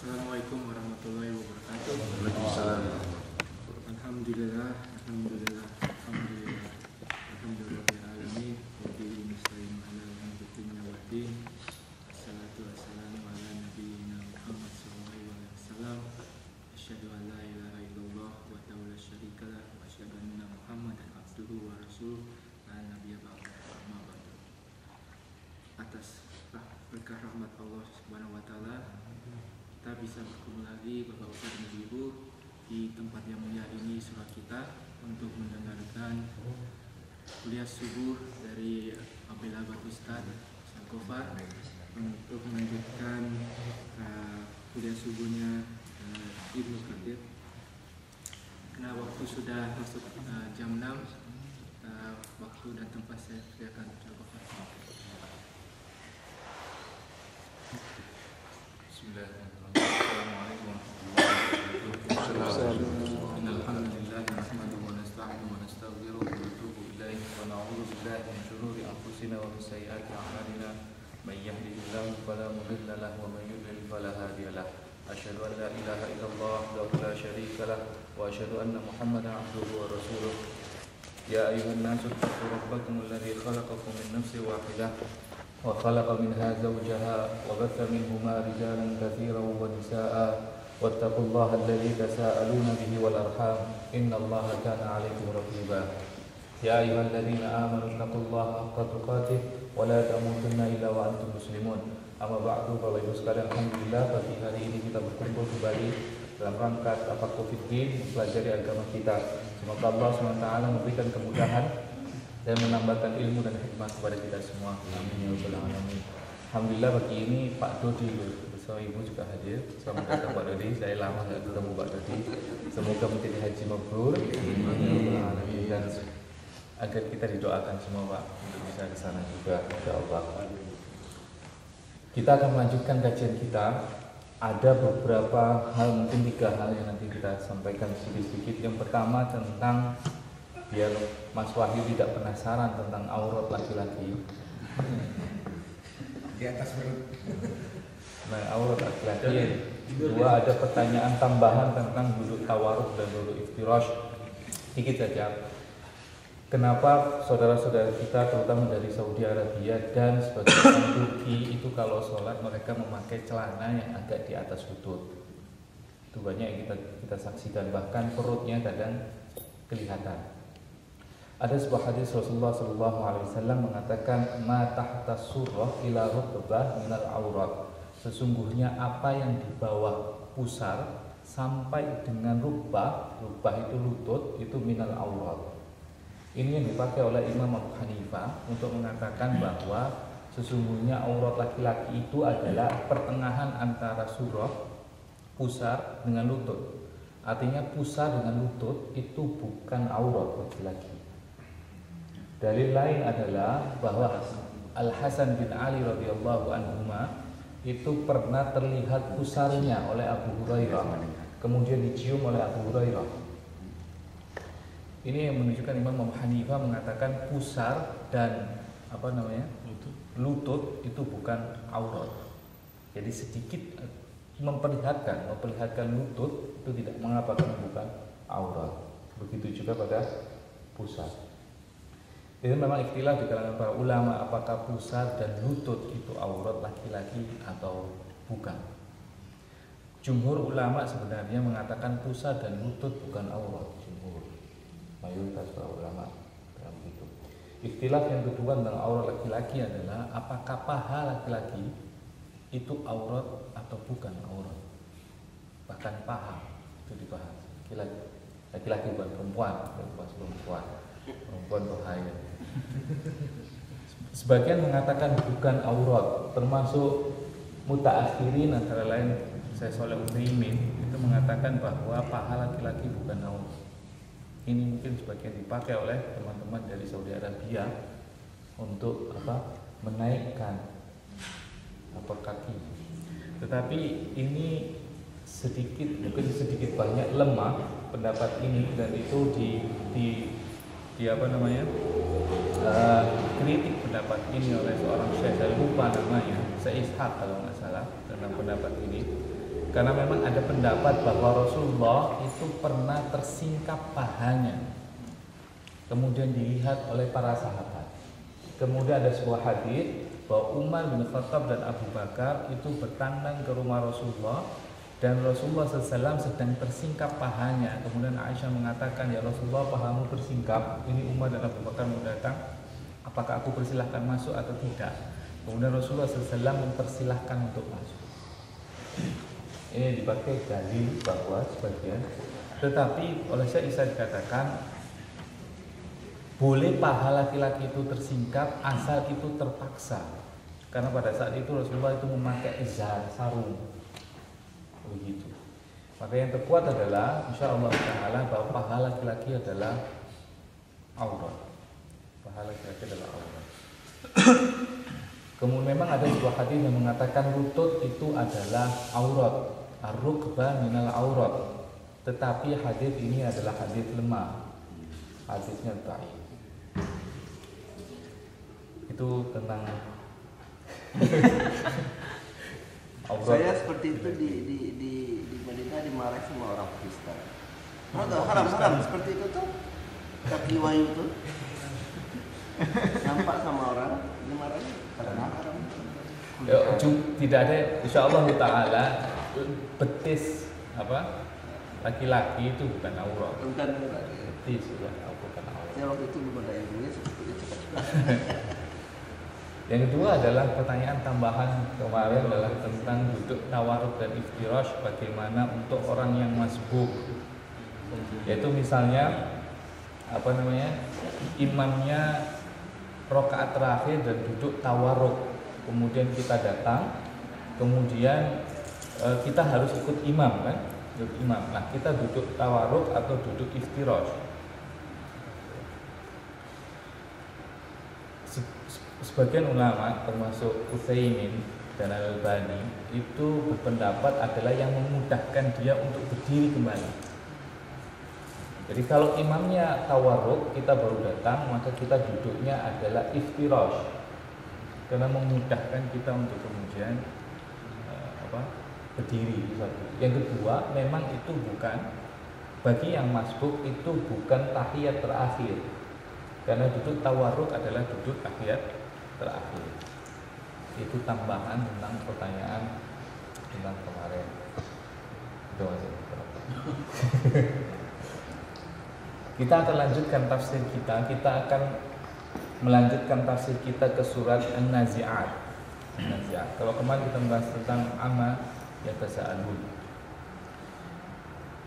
Assalamualaikum warahmatullahi wabarakatuh. Waalaikumsalam. Alhamdulillah, alhamdulillah, alhamdulillah, alhamdulillahirrahmanirrahim. Wabihi nasta'in ala umuri dunya waddin. Assalatu wassalamu ala nabiyyina Muhammad sallallahu alaihi wasallam. Asyhadu an la ilaha illallah wahdahu la syarikalah wa asyhadu anna Muhammadan abduhu wa rasuluh la nabiyya ba'dahu. Amma ba'du. Atas berkah rahmat Allah Subhanahu wa taala, kita bisa bertemu lagi Bapak-bapak dan Ibu di tempat yang mulia ini, surah kita, untuk mendengarkan kuliah subuh dari Abdullah Ustaz Sangkofar untuk melanjutkan kuliah subuhnya Ibnu Katsir. Nah, waktu sudah masuk jam 6, waktu dan tempat saya sediakan Sangkofar. Bismillahirrahmanirrahim. Assalamualaikum warahmatullahi wabarakatuh. Innal hamdalillah nahmaduhu wa nasta'inuhu wa nastaghfiruh wa natubu ilaihi wa na'udzu billahi min shururi anfusina wa min sayyiati a'malina. May yahdihillahu fala mudilla lahu wa may yudlil fala hadiya lahu. Asyhadu an la ilaha illallah wahdahu la syarika lahu wa asyhadu anna Muhammadan 'abduhu wa rasuluh. Ya ayyuhan nasu ittaqu rabbakum alladzi khalaqakum min nafsin wahidah وخلق منها زوجها وبث منهما رجالا كثيرا ونساء واتقوا الله الذي تساءلون به والأرحام إن الله كان عليكم رقيبا يا أيها الذين آمنوا اتقوا الله حق تقاته ولا تموتن إلا وأنتم مسلمون. Amma ba'du, Bapak Ibu sekalian, alhamdulillah pagi hari ini kita berkumpul kembali dalam rangka tafaqquh fiddin, mempelajari agama kita. Semoga Allah SWT memberikan kemudahan dan menambahkan ilmu dan hikmah kepada kita semua. Amin ya rabbal alamin. Alhamdulillah pagi ini Pak Dodi bersama Ibu juga hadir. Selamat datang Pak Dodi. Saya lama tidak ketemu Pak Dodi. Semoga menjadi haji mabrur. Amin ya rabbal alamin. Dan agar kita didoakan semua Pak untuk bisa ke sana juga, insyaallah. Kita akan melanjutkan kajian kita. Ada beberapa hal, mungkin 3 hal yang nanti kita sampaikan sedikit-sedikit. Yang pertama tentang, biar Mas Wahyu tidak penasaran tentang aurat laki-laki. Di atas perut. Nah, aurat laki-laki. 2, ada pertanyaan tambahan tentang duduk tawaruk dan duduk iftirash. Sedikit saja. Kenapa saudara-saudara kita terutama dari Saudi Arabia dan sebagian Turki itu kalau sholat mereka memakai celana yang agak di atas lutut? Itu banyak yang kita saksikan, bahkan perutnya kadang kelihatan. Ada sebuah hadis Rasulullah SAW mengatakan, ma tahta surrah ila rukbah minal aurat. Sesungguhnya apa yang di bawah pusar sampai dengan rukbah itu lutut, itu minal aurat. Ini yang dipakai oleh Imam Abu Hanifah untuk mengatakan bahwa sesungguhnya aurat laki-laki itu adalah pertengahan antara surah, pusar dengan lutut. Artinya pusar dengan lutut itu bukan aurat laki-laki. Dalil lain adalah bahwa Al-Hasan bin Ali radhiyallahu anhuma itu pernah terlihat pusarnya oleh Abu Hurairah, kemudian dicium oleh Abu Hurairah. Ini yang menunjukkan Imam Abu Hanifah mengatakan pusar dan lutut itu bukan aurat. Jadi sedikit memperlihatkan lutut itu tidak mengapa karena bukan aurat. Begitu juga pada pusar. Itu memang ikhtilaf di kalangan para ulama apakah pusar dan lutut itu aurat laki-laki atau bukan. Jumhur ulama sebenarnya mengatakan pusar dan lutut bukan aurat. Jumhur, mayoritas para ulama dalam itu. Ikhtilaf yang kedua tentang aurat laki-laki adalah apakah paha laki-laki itu aurat atau bukan aurat. Bahkan paha itu dibahas. Laki-laki bukan perempuan, perempuan bahaya. Sebagian mengatakan bukan aurat, termasuk mutaakhirin antara lain Syekh Shalih Utsaimin itu mengatakan bahwa paha laki-laki bukan aurat. Ini mungkin sebagian dipakai oleh teman-teman dari Saudi Arabia untuk menaikkan kaki. Tetapi ini mungkin sedikit banyak lemah pendapat ini, dan itu kritik pendapat ini oleh seorang syekh, saya lupa namanya, Syekh Ishaq kalau nggak salah, tentang pendapat ini. Karena memang ada pendapat bahwa Rasulullah itu pernah tersingkap pahanya, kemudian dilihat oleh para sahabat. Kemudian ada sebuah hadis bahwa Umar bin Khattab dan Abu Bakar itu bertandang ke rumah Rasulullah, dan Rasulullah SAW sedang tersingkap pahanya. Kemudian Aisyah mengatakan, ya Rasulullah, pahamu tersingkap. Ini Umar dan Abu Bakar mau datang, apakah aku persilahkan masuk atau tidak? Kemudian Rasulullah SAW mempersilahkan untuk masuk. Ini dipakai dalil bahwa sebagian, tetapi oleh Syekh Isa dikatakan boleh paha laki-laki itu tersingkap asal itu terpaksa. Karena pada saat itu Rasulullah itu memakai izar, sarung. Begitu. Maka yang terkuat adalah insyaallah taala bahwa paha laki-laki adalah aurat. Paha laki-laki adalah aurat. Kemudian memang ada sebuah hadis yang mengatakan lutut itu adalah aurat. Ar-rukbah minal aurat. Tetapi hadis ini adalah hadis lemah. Hadisnya dhaif. Itu tentang saya seperti itu di Madinah dimarahi sama orang Kristen. Haram seperti itu tuh. Kaki wayu tuh nampak sama orang dimarahi karena haram. Tidak ada, insyaallah taala betis laki-laki itu bukan aurat. Bukan betis bukan aurat. Saya waktu itu belum ada ilmunya seperti itu cepat-cepat. Yang kedua adalah pertanyaan tambahan kemarin adalah tentang duduk tawarruk dan iftirash, bagaimana untuk orang yang masbuk. Yaitu misalnya imamnya rakaat terakhir dan duduk tawarruk, kemudian kita datang, kemudian kita harus ikut imam kan? Ikut imam. Nah, kita duduk tawarruk atau duduk iftirash. Sebagian ulama termasuk Utsaimin dan Al-Albani itu berpendapat adalah yang memudahkan dia untuk berdiri kembali. Jadi kalau imamnya tawarruk, kita baru datang, maka kita duduknya adalah iftirash, karena memudahkan kita untuk kemudian berdiri. Yang kedua, memang itu bukan bagi yang masbuk, itu bukan tahiyat terakhir, karena duduk tawarruk adalah duduk tahiyat terakhir. Itu tambahan tentang pertanyaan tentang kemarin. Itu masih. Kita akan lanjutkan tafsir kita. Kita akan melanjutkan tafsir kita ke surat An-Nazi'at. Kalau kemarin kita membahas tentang amma yatasaalun.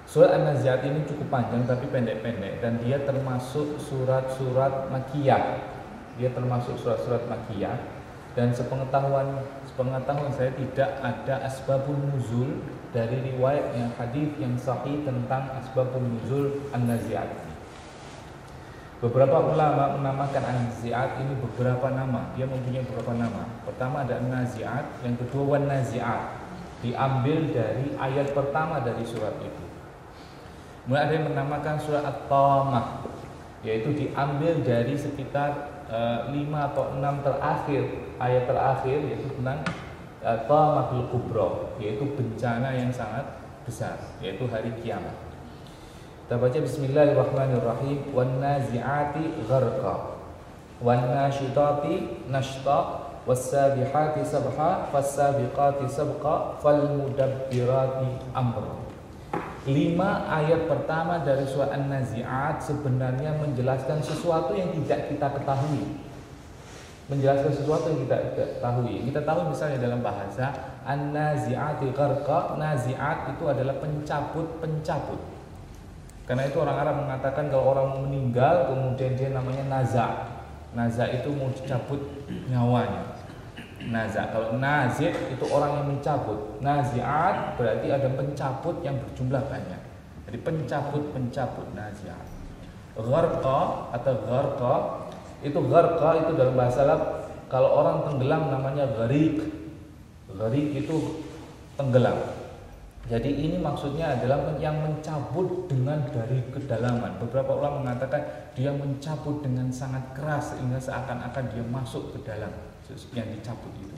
Surat An-Nazi'at ini cukup panjang tapi pendek-pendek, dan dia termasuk surat-surat Makkiyah. Dia termasuk surat-surat Makkiyah, dan sepengetahuan saya tidak ada asbabun nuzul dari riwayatnya hadis yang sahih tentang asbabun nuzul An-Nazi'at. Beberapa ulama menamakan An-Nazi'at ini beberapa nama. Dia mempunyai beberapa nama. Pertama ada An-Nazi'at, yang kedua Wan-Nazi'at. Diambil dari ayat pertama dari surat itu. Kemudian ada yang menamakan surat At-Tamah, yaitu diambil dari sekitar 5 atau 6 terakhir, ayat terakhir, yaitu tentang Tamahul Kubra, yaitu bencana yang sangat besar, yaitu hari kiamat. Kita baca Bismillahirrahmanirrahim. Wan nazi'ati gharqa, wan nasyitati nashta, was-sabihati sabha, fas-sabiqati sabqa, fal mudabbirati amra. 5 ayat pertama dari surah An-Nazi'at sebenarnya menjelaskan sesuatu yang tidak kita ketahui. Menjelaskan sesuatu yang kita ketahui. Kita tahu misalnya dalam bahasa An-Nazi'ati gharqa, nazi'at itu adalah pencabut. Karena itu orang Arab mengatakan kalau orang meninggal kemudian dia namanya naza. Naza itu mau dicabut nyawanya. Naza. Kalau nazid itu orang yang mencabut. Nazi'at berarti ada pencabut yang berjumlah banyak. Jadi pencabut nazi'at. Gharqa atau gharqa itu dalam bahasa Arab, kalau orang tenggelam namanya gharik. Gharik itu tenggelam. Jadi ini maksudnya adalah yang mencabut dengan dari kedalaman. Beberapa ulama mengatakan dia mencabut dengan sangat keras sehingga seakan-akan dia masuk ke dalam yang dicabut itu.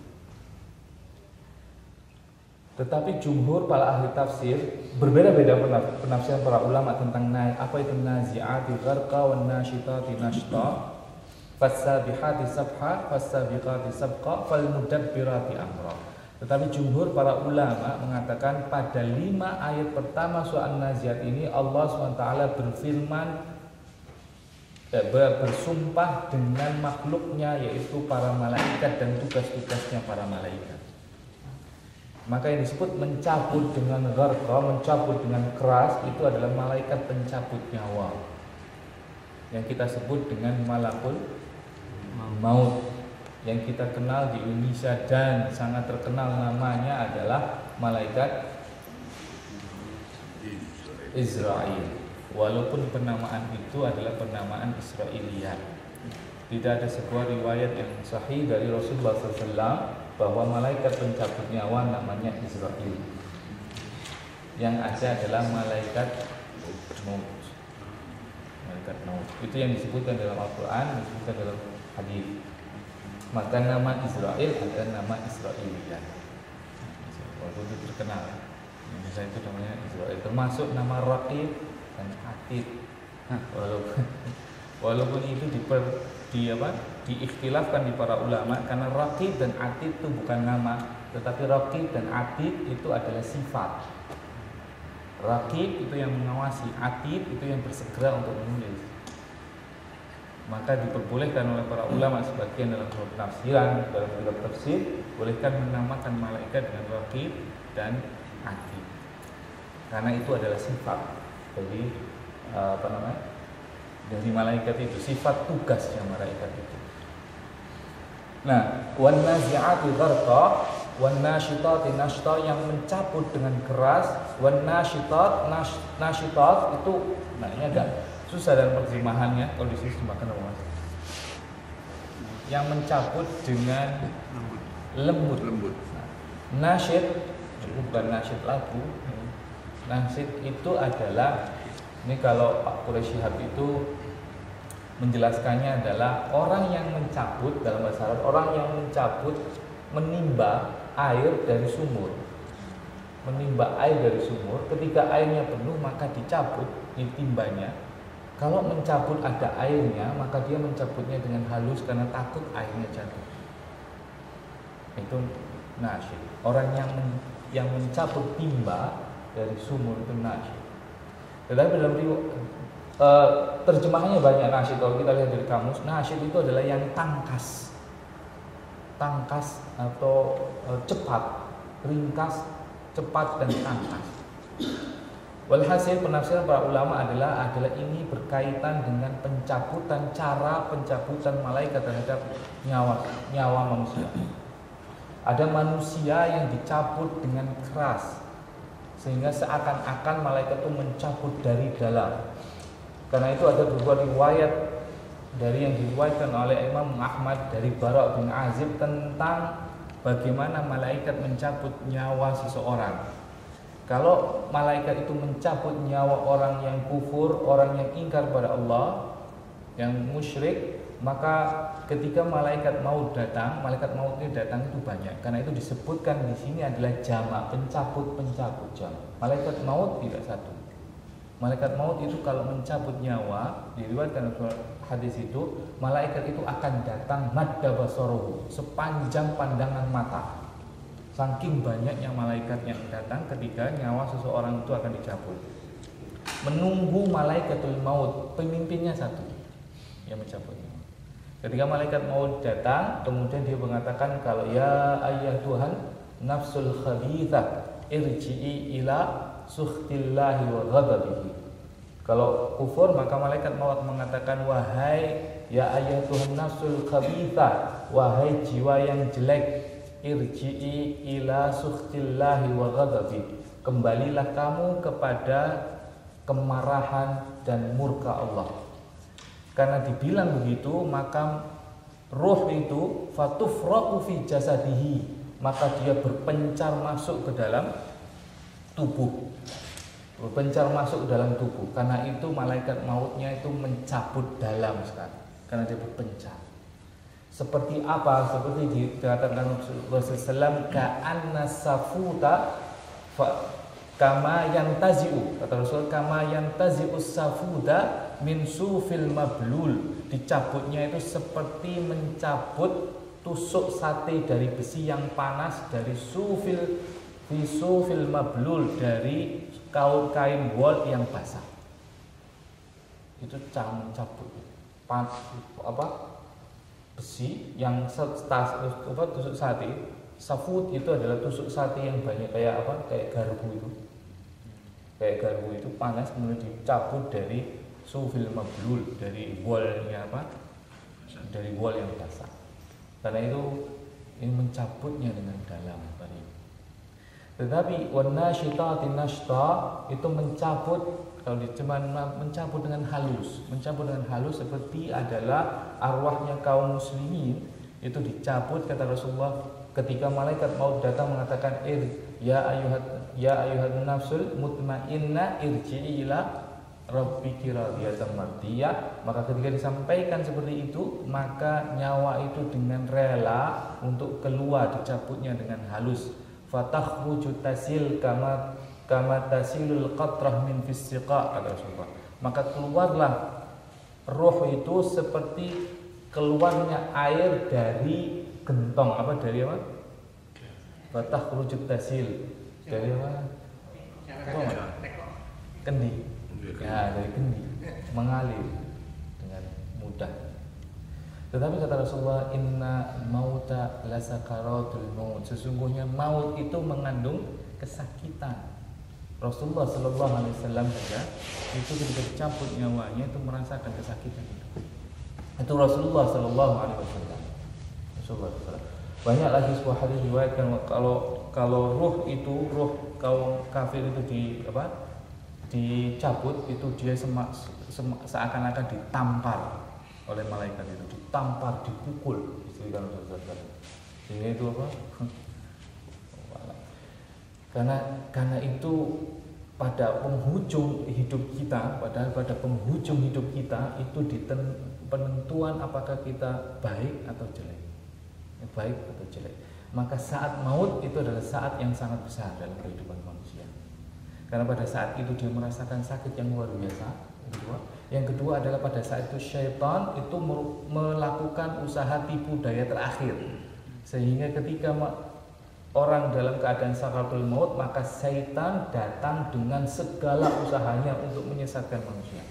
Tetapi jumhur para ahli tafsir berbeda-beda penafsiran para ulama tentang apa itu nazi'ati gharqa wan nasyitati nashta fasabihati sabha fasabiqati sabqa falmudabbirati amra. Tetapi jumhur para ulama mengatakan pada 5 ayat pertama surah An-Nazi'at ini Allah SWT berfirman bersumpah dengan makhluknya, yaitu para malaikat dan tugas-tugasnya para malaikat. Maka yang disebut mencabut dengan gharqa, mencabut dengan keras, itu adalah malaikat pencabut nyawa yang kita sebut dengan malakul maut, yang kita kenal di Indonesia dan sangat terkenal namanya adalah malaikat Israel. Walaupun penamaan itu adalah penamaan Israiliyat, tidak ada sebuah riwayat yang sahih dari Rasulullah SAW bahwa malaikat pencabut nyawa namanya Israel. Yang ada adalah malaikat maut. Malaikat maut itu yang disebutkan dalam Al-Quran, disebutkan dalam hadis. Maka nama Israel ada nama Israiliyat. Walaupun itu terkenal, Indonesia itu namanya Israel. Termasuk nama Raqib dan Atid. Walaupun itu diikhtilafkan di para ulama, karena Raqib dan Atid itu bukan nama, tetapi Raqib dan Atid itu adalah sifat. Raqib itu yang mengawasi, Atid itu yang bersegera untuk menulis. Maka diperbolehkan oleh para ulama sebagian dalam penafsiran, dalam kitab tafsir, bolehkan menamakan malaikat dengan Raqib dan Atid, karena itu adalah sifat dari dari malaikat itu, sifat tugasnya malaikat itu. Nah, wan nazi'ati gharqa wan nasyitati nashta, yang mencabut dengan keras, wan nasyitat itu maknanya agak susah dalam terjemahannya. Kalau di sini terjemahkan apa Mas? Yang mencabut dengan lembut. Nasyid itu bukan nasyid lagu. Nasyid itu adalah, ini kalau Pak Quraisy Shihab itu menjelaskannya adalah orang yang mencabut, dalam bahasa Arab, orang yang mencabut, menimba air dari sumur. Menimba air dari sumur, ketika airnya penuh maka dicabut, ditimbanya. Kalau mencabut ada airnya, maka dia mencabutnya dengan halus karena takut airnya jatuh. Itu nasyid. Orang yang mencabut timba dari sumur itu nasyid. Tetapi dalam terjemahannya banyak nasyid. Kalau kita lihat dari kamus, nasyid itu adalah yang tangkas atau cepat, ringkas, cepat dan tangkas. Walhasil penafsiran para ulama adalah ini berkaitan dengan pencabutan, cara pencabutan malaikat terhadap nyawa manusia. Ada manusia yang dicabut dengan keras, sehingga seakan-akan malaikat itu mencabut dari dalam. Karena itu ada beberapa riwayat dari yang diriwayatkan oleh Imam Ahmad dari Bara' bin Azib tentang bagaimana malaikat mencabut nyawa seseorang. Kalau malaikat itu mencabut nyawa orang yang kufur, orang yang ingkar pada Allah, yang musyrik, maka ketika malaikat maut ini datang itu banyak. Karena itu disebutkan di sini adalah jamak, pencabut jamak. Malaikat maut tidak satu. Malaikat maut itu kalau mencabut nyawa, diriwayatkan hadis itu, malaikat itu akan datang madda basaruhu, sepanjang pandangan mata. Saking banyaknya malaikat yang datang ketika nyawa seseorang itu akan dicabut. Menunggu malaikatul maut, pemimpinnya satu yang mencabutnya. Ketika malaikat maut datang, kemudian dia mengatakan, kalau ya ayah Tuhan, nafsul khabithah, irji'i ila sukhtillahi wa ghadabihi. Kalau kufur, maka malaikat maut mengatakan, wahai ya ayah Tuhan nafsul khabithah, wahai jiwa yang jelek, irji'i ila sukhtillahi wa ghadabi, kembalilah kamu kepada kemarahan dan murka Allah. Karena dibilang begitu, maka ruh itu fatufraqu fi jasadihi, maka dia berpencar masuk ke dalam tubuh. Berpencar masuk ke dalam tubuh. Karena itu malaikat mautnya itu mencabut dalam sekali, karena dia berpencar. Seperti apa? Seperti dikatakan Rasulullah SAW, ka'anna safuta kama yantazi'u, kata Rasul, kama yantazi'u safuda min sufil mablul, dicabutnya itu seperti mencabut tusuk sate dari besi yang panas, dari sufil mablul, dari kain wol yang basah. Itu cara mencabut besi yang tusuk sate. Safud itu adalah tusuk sate yang banyak kayak garpu itu. Kayak garpu itu panas, kemudian dicabut dari sufil mablul, dari wolnya dari wol yang basah. Karena itu ini mencabutnya dengan dalam tadi. Tetapi wanasyitati nashta itu mencabut, kalau diterjemahkan mencabut dengan halus. Mencabut dengan halus seperti adalah arwahnya kaum muslimin itu dicabut, kata Rasulullah, ketika malaikat maut datang mengatakan ya ayuhat nafsul mutmainnah irji'i ila rabbiki radiyatan mardiyah. Maka ketika disampaikan seperti itu, maka nyawa itu dengan rela untuk keluar, dicabutnya dengan halus. Fatakhruju tasil kama tasilul qatrah min fisiqa, kata Rasulullah. Maka keluarlah roh itu seperti keluarnya air dari gentong, dari apa? Fatakhruju tasil dari apa? Kendi. Ya, dari kendi mengalir dengan mudah. Tetapi kata Rasulullah, inna mauta lasakaratul maut, sesungguhnya maut itu mengandung kesakitan. Rasulullah Sallallahu Alaihi Wasallam saja itu ketika dicabut nyawanya itu merasakan kesakitan itu Rasulullah Sallallahu Alaihi Wasallam. Banyak lagi sebuah hadis diriwayatkan kalau ruh kaum kafir itu dicabut, itu dia seakan-akan ditampar oleh malaikat itu, ditampar, dipukul, istilah saudara. Sehingga itu apa? Karena itu pada penghujung hidup kita, pada penghujung hidup kita itu penentuan apakah kita baik atau jelek, baik atau jelek. Maka saat maut itu adalah saat yang sangat besar dalam kehidupan manusia. Karena pada saat itu dia merasakan sakit yang luar biasa. Yang kedua adalah pada saat itu syaitan itu melakukan usaha tipu daya terakhir. Sehingga ketika orang dalam keadaan sakaratul maut, maka syaitan datang dengan segala usahanya untuk menyesatkan manusia.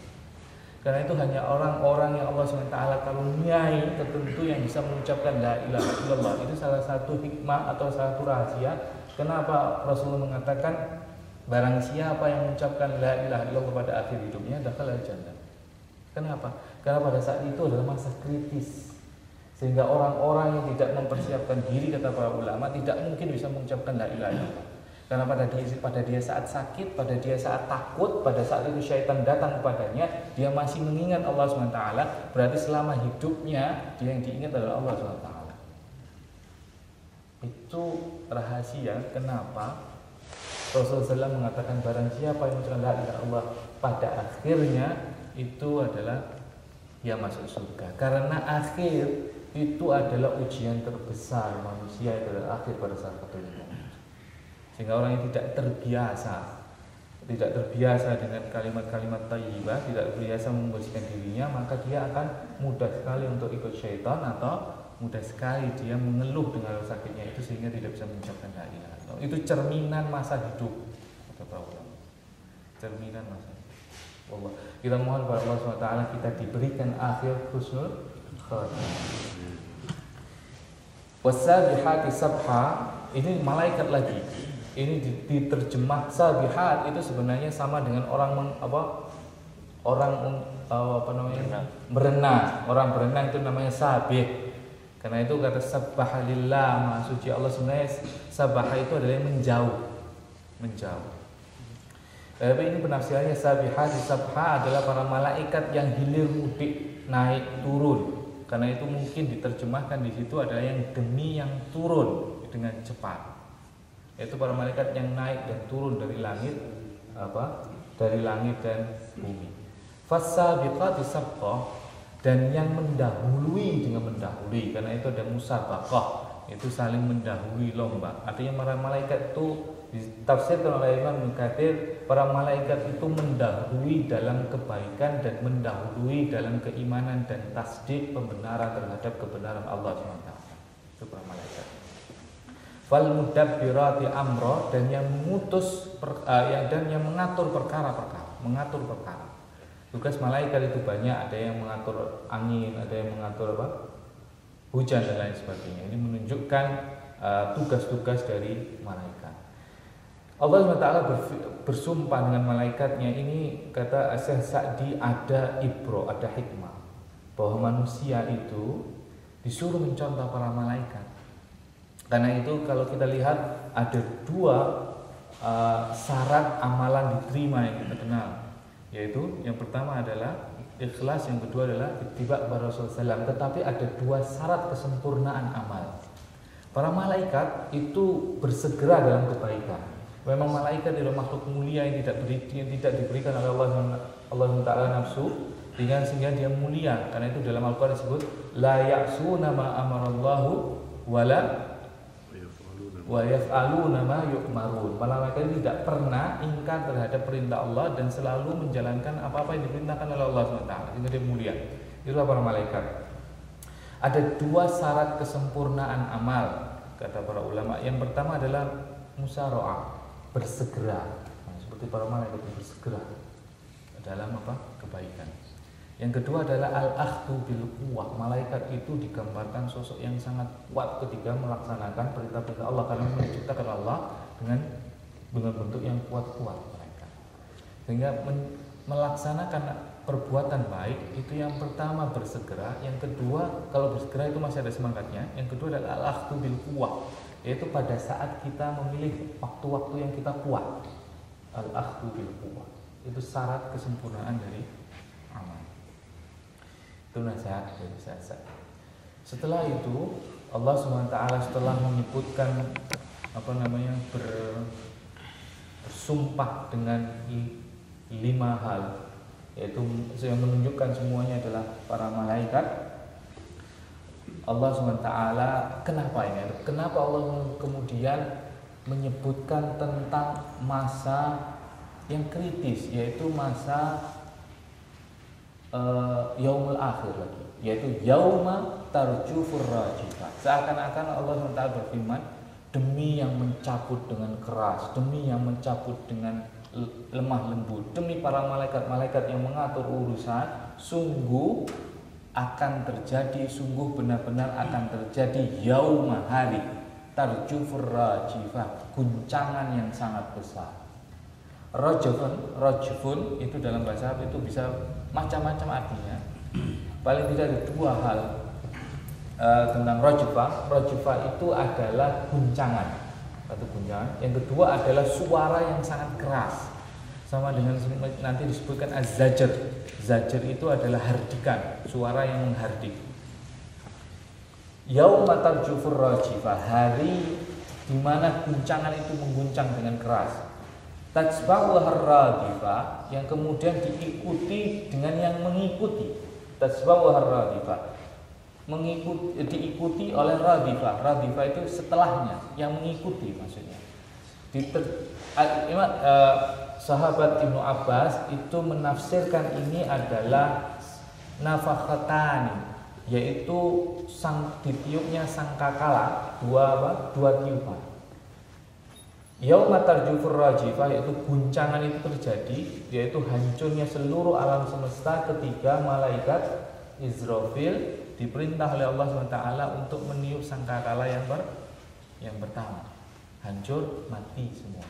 Karena itu hanya orang-orang yang Allah SWT karuniai tertentu yang bisa mengucapkan la ilaha illallah. Itu salah satu hikmah atau salah satu rahasia kenapa Rasulullah mengatakan barang siapa yang mengucapkan la ilaha illallah pada akhir hidupnya dakhala jannah. Kenapa? Karena pada saat itu adalah masa kritis, sehingga orang-orang yang tidak mempersiapkan diri, kata para ulama, tidak mungkin bisa mengucapkan la ilaha illallah. Karena pada dia saat sakit, pada dia saat takut, pada saat itu syaitan datang kepadanya, dia masih mengingat Allah SWT. Berarti selama hidupnya dia yang diingat adalah Allah SWT. Itu rahasia kenapa Rasulullah SAW mengatakan barang siapa yang mengucapkan la ilaha illallah pada akhirnya itu adalah dia masuk surga. Karena akhir itu adalah ujian terbesar manusia, itu adalah akhir pada saat ketemu. Sehingga orang yang tidak terbiasa dengan kalimat-kalimat thayyibah, tidak terbiasa membersihkan dirinya, maka dia akan mudah sekali untuk ikut syaitan atau mudah sekali dia mengeluh dengan sakitnya itu sehingga tidak bisa mengucapkan la ilaha illallah. Itu cerminan masa hidup, kata para ulama. Cerminan masa hidup. Allah. Kita mohon kepada Allah SWT kita diberikan akhir husnul khatimah. Wasabihati sabha, ini malaikat lagi. Ini diterjemah sabihat itu sebenarnya sama dengan berenang. Orang berenang itu namanya sabih. Karena itu kata sabbahalillah, maha suci Allah. Sebenarnya sabah itu adalah yang menjauh. Tapi ini penafsirannya sabihat di sabha adalah para malaikat yang hilir mudik, naik turun. Karena itu mungkin diterjemahkan di situ adalah yang demi yang turun dengan cepat. Yaitu para malaikat yang naik dan turun dari langit, dari langit dan bumi. Fasabiqati sabqah, dan yang mendahului dengan karena itu ada musabaqah, itu saling mendahului lomba. Artinya para malaikat itu Ditafsirkan oleh Imam Ibnu Katsir, para malaikat itu mendahului dalam kebaikan dan mendahului dalam keimanan dan tasdik pembenaran terhadap kebenaran Allah SWT. Itu para malaikat. Fal mudabbirati amra, dan yang mengutus dan yang mengatur perkara-perkara, mengatur perkara. Tugas malaikat itu banyak, ada yang mengatur angin, ada yang mengatur hujan dan lain sebagainya. Ini menunjukkan tugas-tugas dari malaikat. Allah SWT bersumpah dengan malaikatnya. Ini kata Syekh Sa'di, ada ibro, ada hikmah, bahwa manusia itu disuruh mencontoh para malaikat. Karena itu kalau kita lihat ada dua syarat amalan diterima yang kita kenal, yaitu yang pertama adalah ikhlas, yang kedua adalah ittiba' Rasulullah SAW. Tetapi ada dua syarat kesempurnaan amal. Para malaikat itu bersegera dalam kebaikan. Memang malaikat adalah makhluk mulia yang tidak diberikan oleh Allah Taala nafsu, sehingga dia mulia. Karena itu dalam Al-Quran disebut la ya'suna ma amarallahu wa yaf'aluna ma yu'marun. Malaikat tidak pernah ingkar terhadap perintah Allah dan selalu menjalankan apa-apa yang diperintahkan oleh Allah SWT, sehingga dia mulia. Itulah para malaikat. Ada dua syarat kesempurnaan amal, kata para ulama. Yang pertama adalah musara'ah, bersegera. Seperti para malaikat bersegera dalam kebaikan. Yang kedua adalah al-akhdhu bil quwwah. Malaikat itu digambarkan sosok yang sangat kuat ketika melaksanakan perintah-perintah Allah, karena menciptakan Allah dengan bentuk yang kuat-kuat mereka. Sehingga melaksanakan perbuatan baik itu yang pertama bersegera, yang kedua kalau bersegera itu masih ada semangatnya. Yang kedua adalah al-akhdhu bil quwwah, yaitu pada saat kita memilih waktu-waktu yang kita kuat. Al-akhdhu bil quwwah itu syarat kesempurnaan dari amal. Itu nasihat dari saya. Setelah itu Allah SWT setelah menyebutkan bersumpah dengan 5 hal, yaitu yang menunjukkan semuanya adalah para malaikat. Allah SWT, kenapa ini? Kenapa Allah kemudian menyebutkan tentang masa yang kritis, yaitu masa yaumul akhir lagi, yaitu yauma tarjufur rajifah. Seakan-akan Allah SWT berfirman, demi yang mencabut dengan keras, demi yang mencabut dengan lemah lembut, demi para malaikat-malaikat yang mengatur urusan, sungguh akan terjadi, sungguh benar-benar akan terjadi yauma hari tarjufur rajifah, guncangan yang sangat besar. Rajfun itu dalam bahasa Arab itu bisa macam-macam artinya. Paling tidak ada 2 hal tentang rajfah. Rajfah itu adalah guncangan, satu guncangan. Yang kedua adalah suara yang sangat keras, sama dengan nanti disebutkan az-zajr. Zajr itu adalah hardikan, suara yang menghardik. Yauma tarjufur rajifah, hari di mana guncangan itu mengguncang dengan keras. Tatsba'u har-radifah, yang kemudian diikuti dengan yang mengikuti. Tatsba'u har-radifah, diikuti oleh radifah. Radifah itu setelahnya, yang mengikuti maksudnya. Sahabat Ibnu Abbas itu menafsirkan ini adalah nafakhatani, yaitu ditiupnya sangkakala, dua tiupan. Yauma tarjufur rajifah, yaitu guncangan itu terjadi, yaitu hancurnya seluruh alam semesta ketika malaikat Israfil diperintah oleh Allah SWT untuk meniup sangkakala yang pertama. Hancur mati semua.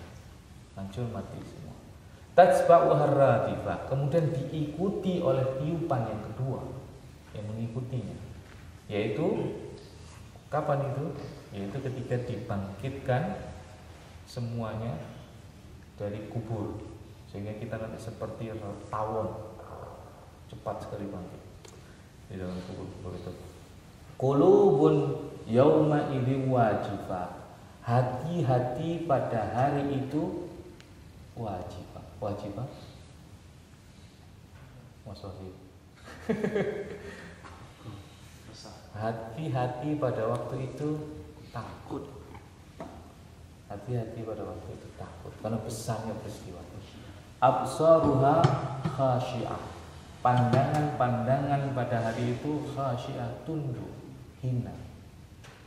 Tatsba'u har-radifah, kemudian diikuti oleh tiupan yang kedua yang mengikutinya, yaitu kapan itu? Yaitu ketika dibangkitkan semuanya dari kubur, sehingga kita nanti seperti tawon, cepat sekali bangkit di dalam kubur itu. Qulubun yauma idzi wajifah, hati-hati pada hari itu wajibah. Maksudnya hati-hati pada waktu itu takut. Hati-hati pada waktu itu, takut karena besarnya peristiwa. Absaruha khasyi'ah. Pandangan-pandangan pada hari itu khasyi'ah, tunduk, hina,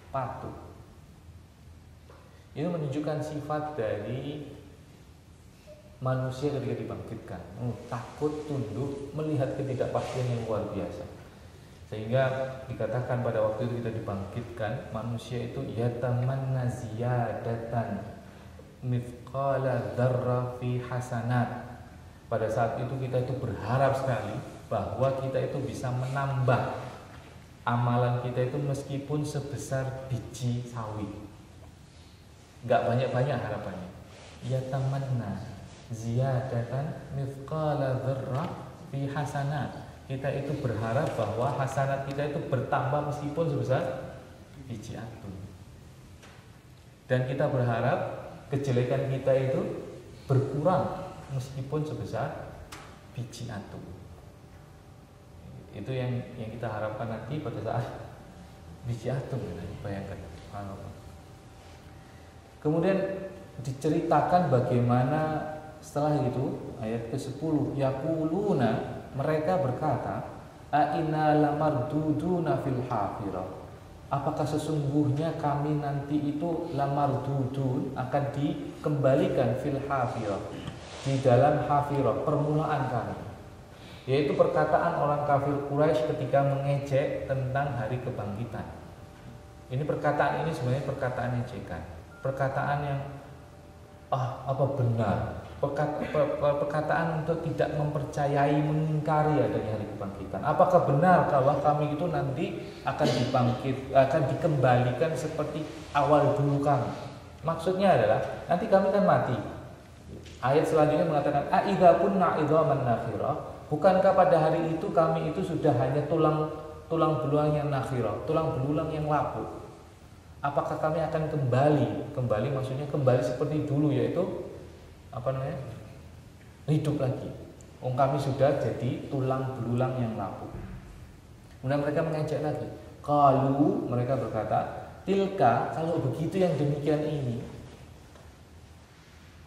patuh. Ini menunjukkan sifat dari manusia ketika dibangkitkan. Takut, tunduk, melihat ketidakpastian yang luar biasa. Sehingga dikatakan pada waktu itu kita dibangkitkan, manusia itu yatamanna ziyadatan mithqala dzarra fi hasanat. Pada saat itu kita itu berharap sekali bahwa kita itu bisa menambah amalan kita itu meskipun sebesar biji sawi. Enggak banyak-banyak harapannya. Yatamanna ziyadatan mithqala dzarra fi hasanat. Kita itu berharap bahwa hasanat kita itu bertambah meskipun sebesar biji atom. Dan kita berharap kejelekan kita itu berkurang meskipun sebesar biji atom. Itu yang kita harapkan nanti pada saat biji atom. Bayangkan. Kemudian diceritakan bagaimana setelah itu ayat ke-10, yaquluna, mereka berkata, a inna lamarduduna fil hafirah. Apakah sesungguhnya kami nanti itu lamardudun, akan dikembalikan fil hafirah, di dalam hafirah, permulaan kami. Yaitu perkataan orang kafir Quraisy ketika mengejek tentang hari kebangkitan. Ini perkataan ini sebenarnya perkataan ejekan, perkataan yang apa benar, perkataan untuk tidak mempercayai, mengingkari adanya hari kebangkitan. Apakah benar kalau kami itu nanti akan akan dikembalikan seperti awal dulu kami? Maksudnya adalah nanti kami kan mati. Ayat selanjutnya mengatakan aidza kunna idzaman nakhirah. Bukankah pada hari itu kami itu sudah hanya tulang belulang yang nakhirah, tulang belulang yang lapuk? Apakah kami akan kembali maksudnya kembali seperti dulu, yaitu hidup lagi. Kami sudah jadi tulang belulang yang lapuk. Kemudian mereka mengejek lagi. Qalu, mereka berkata, tilka, kalau begitu yang demikian ini.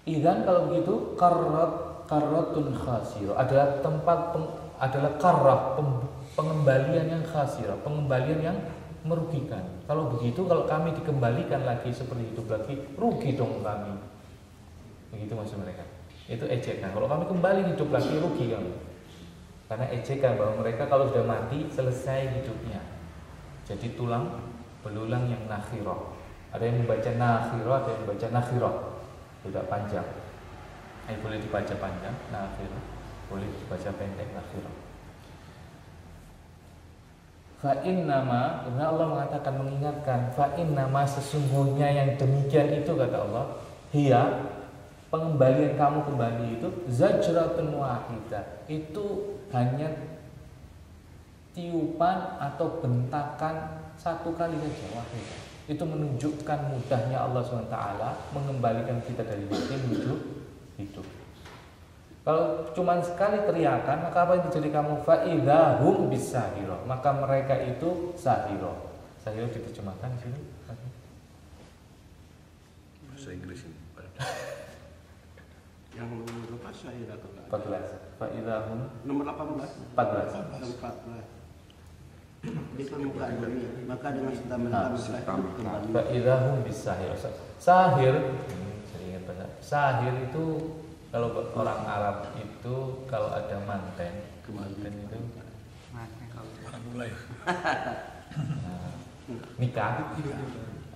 Idzan, kalau begitu karratun khasirah, adalah karrah, pengembalian yang khasirah, pengembalian yang merugikan. Kalau begitu, kalau kami dikembalikan lagi seperti hidup lagi, rugi dong kami. Begitu maksud mereka. Itu ejekan. Kalau kami kembali hidup lagi, rugi kami. Karena ejekan bahwa mereka kalau sudah mati selesai hidupnya, jadi tulang belulang yang nakhirah. Ada yang membaca nakhirah, ada yang membaca nakhirah. Tidak panjang. Boleh dibaca panjang, nakhirah. Boleh dibaca pendek, nakhirah. Fa'innama, karena Allah mengatakan, mengingatkan, fa'innama, sesungguhnya yang demikian itu, kata Allah, hiya, pengembalian kamu kembali itu zajratun wahidah, itu hanya tiupan atau bentakan satu kali saja, wahidah. Itu menunjukkan mudahnya Allah SWT mengembalikan kita dari mati menuju hidup. Kalau cuma sekali teriakan, maka apa yang terjadi kamu? Fa'idhahum bisahirah, maka mereka itu sahirah. Sahirah diterjemahkan di sini bahasa Inggris ini. Yang nomor berapa sahirah atau 14. Fa'idhahum nomor 18. 14. Di permukaan bumi, maka dengan serta merta kembali. Fa'idhahum bisahirah. Sahir, saya ingat bahasa. Sahir itu kalau orang Arab itu kalau ada manten itu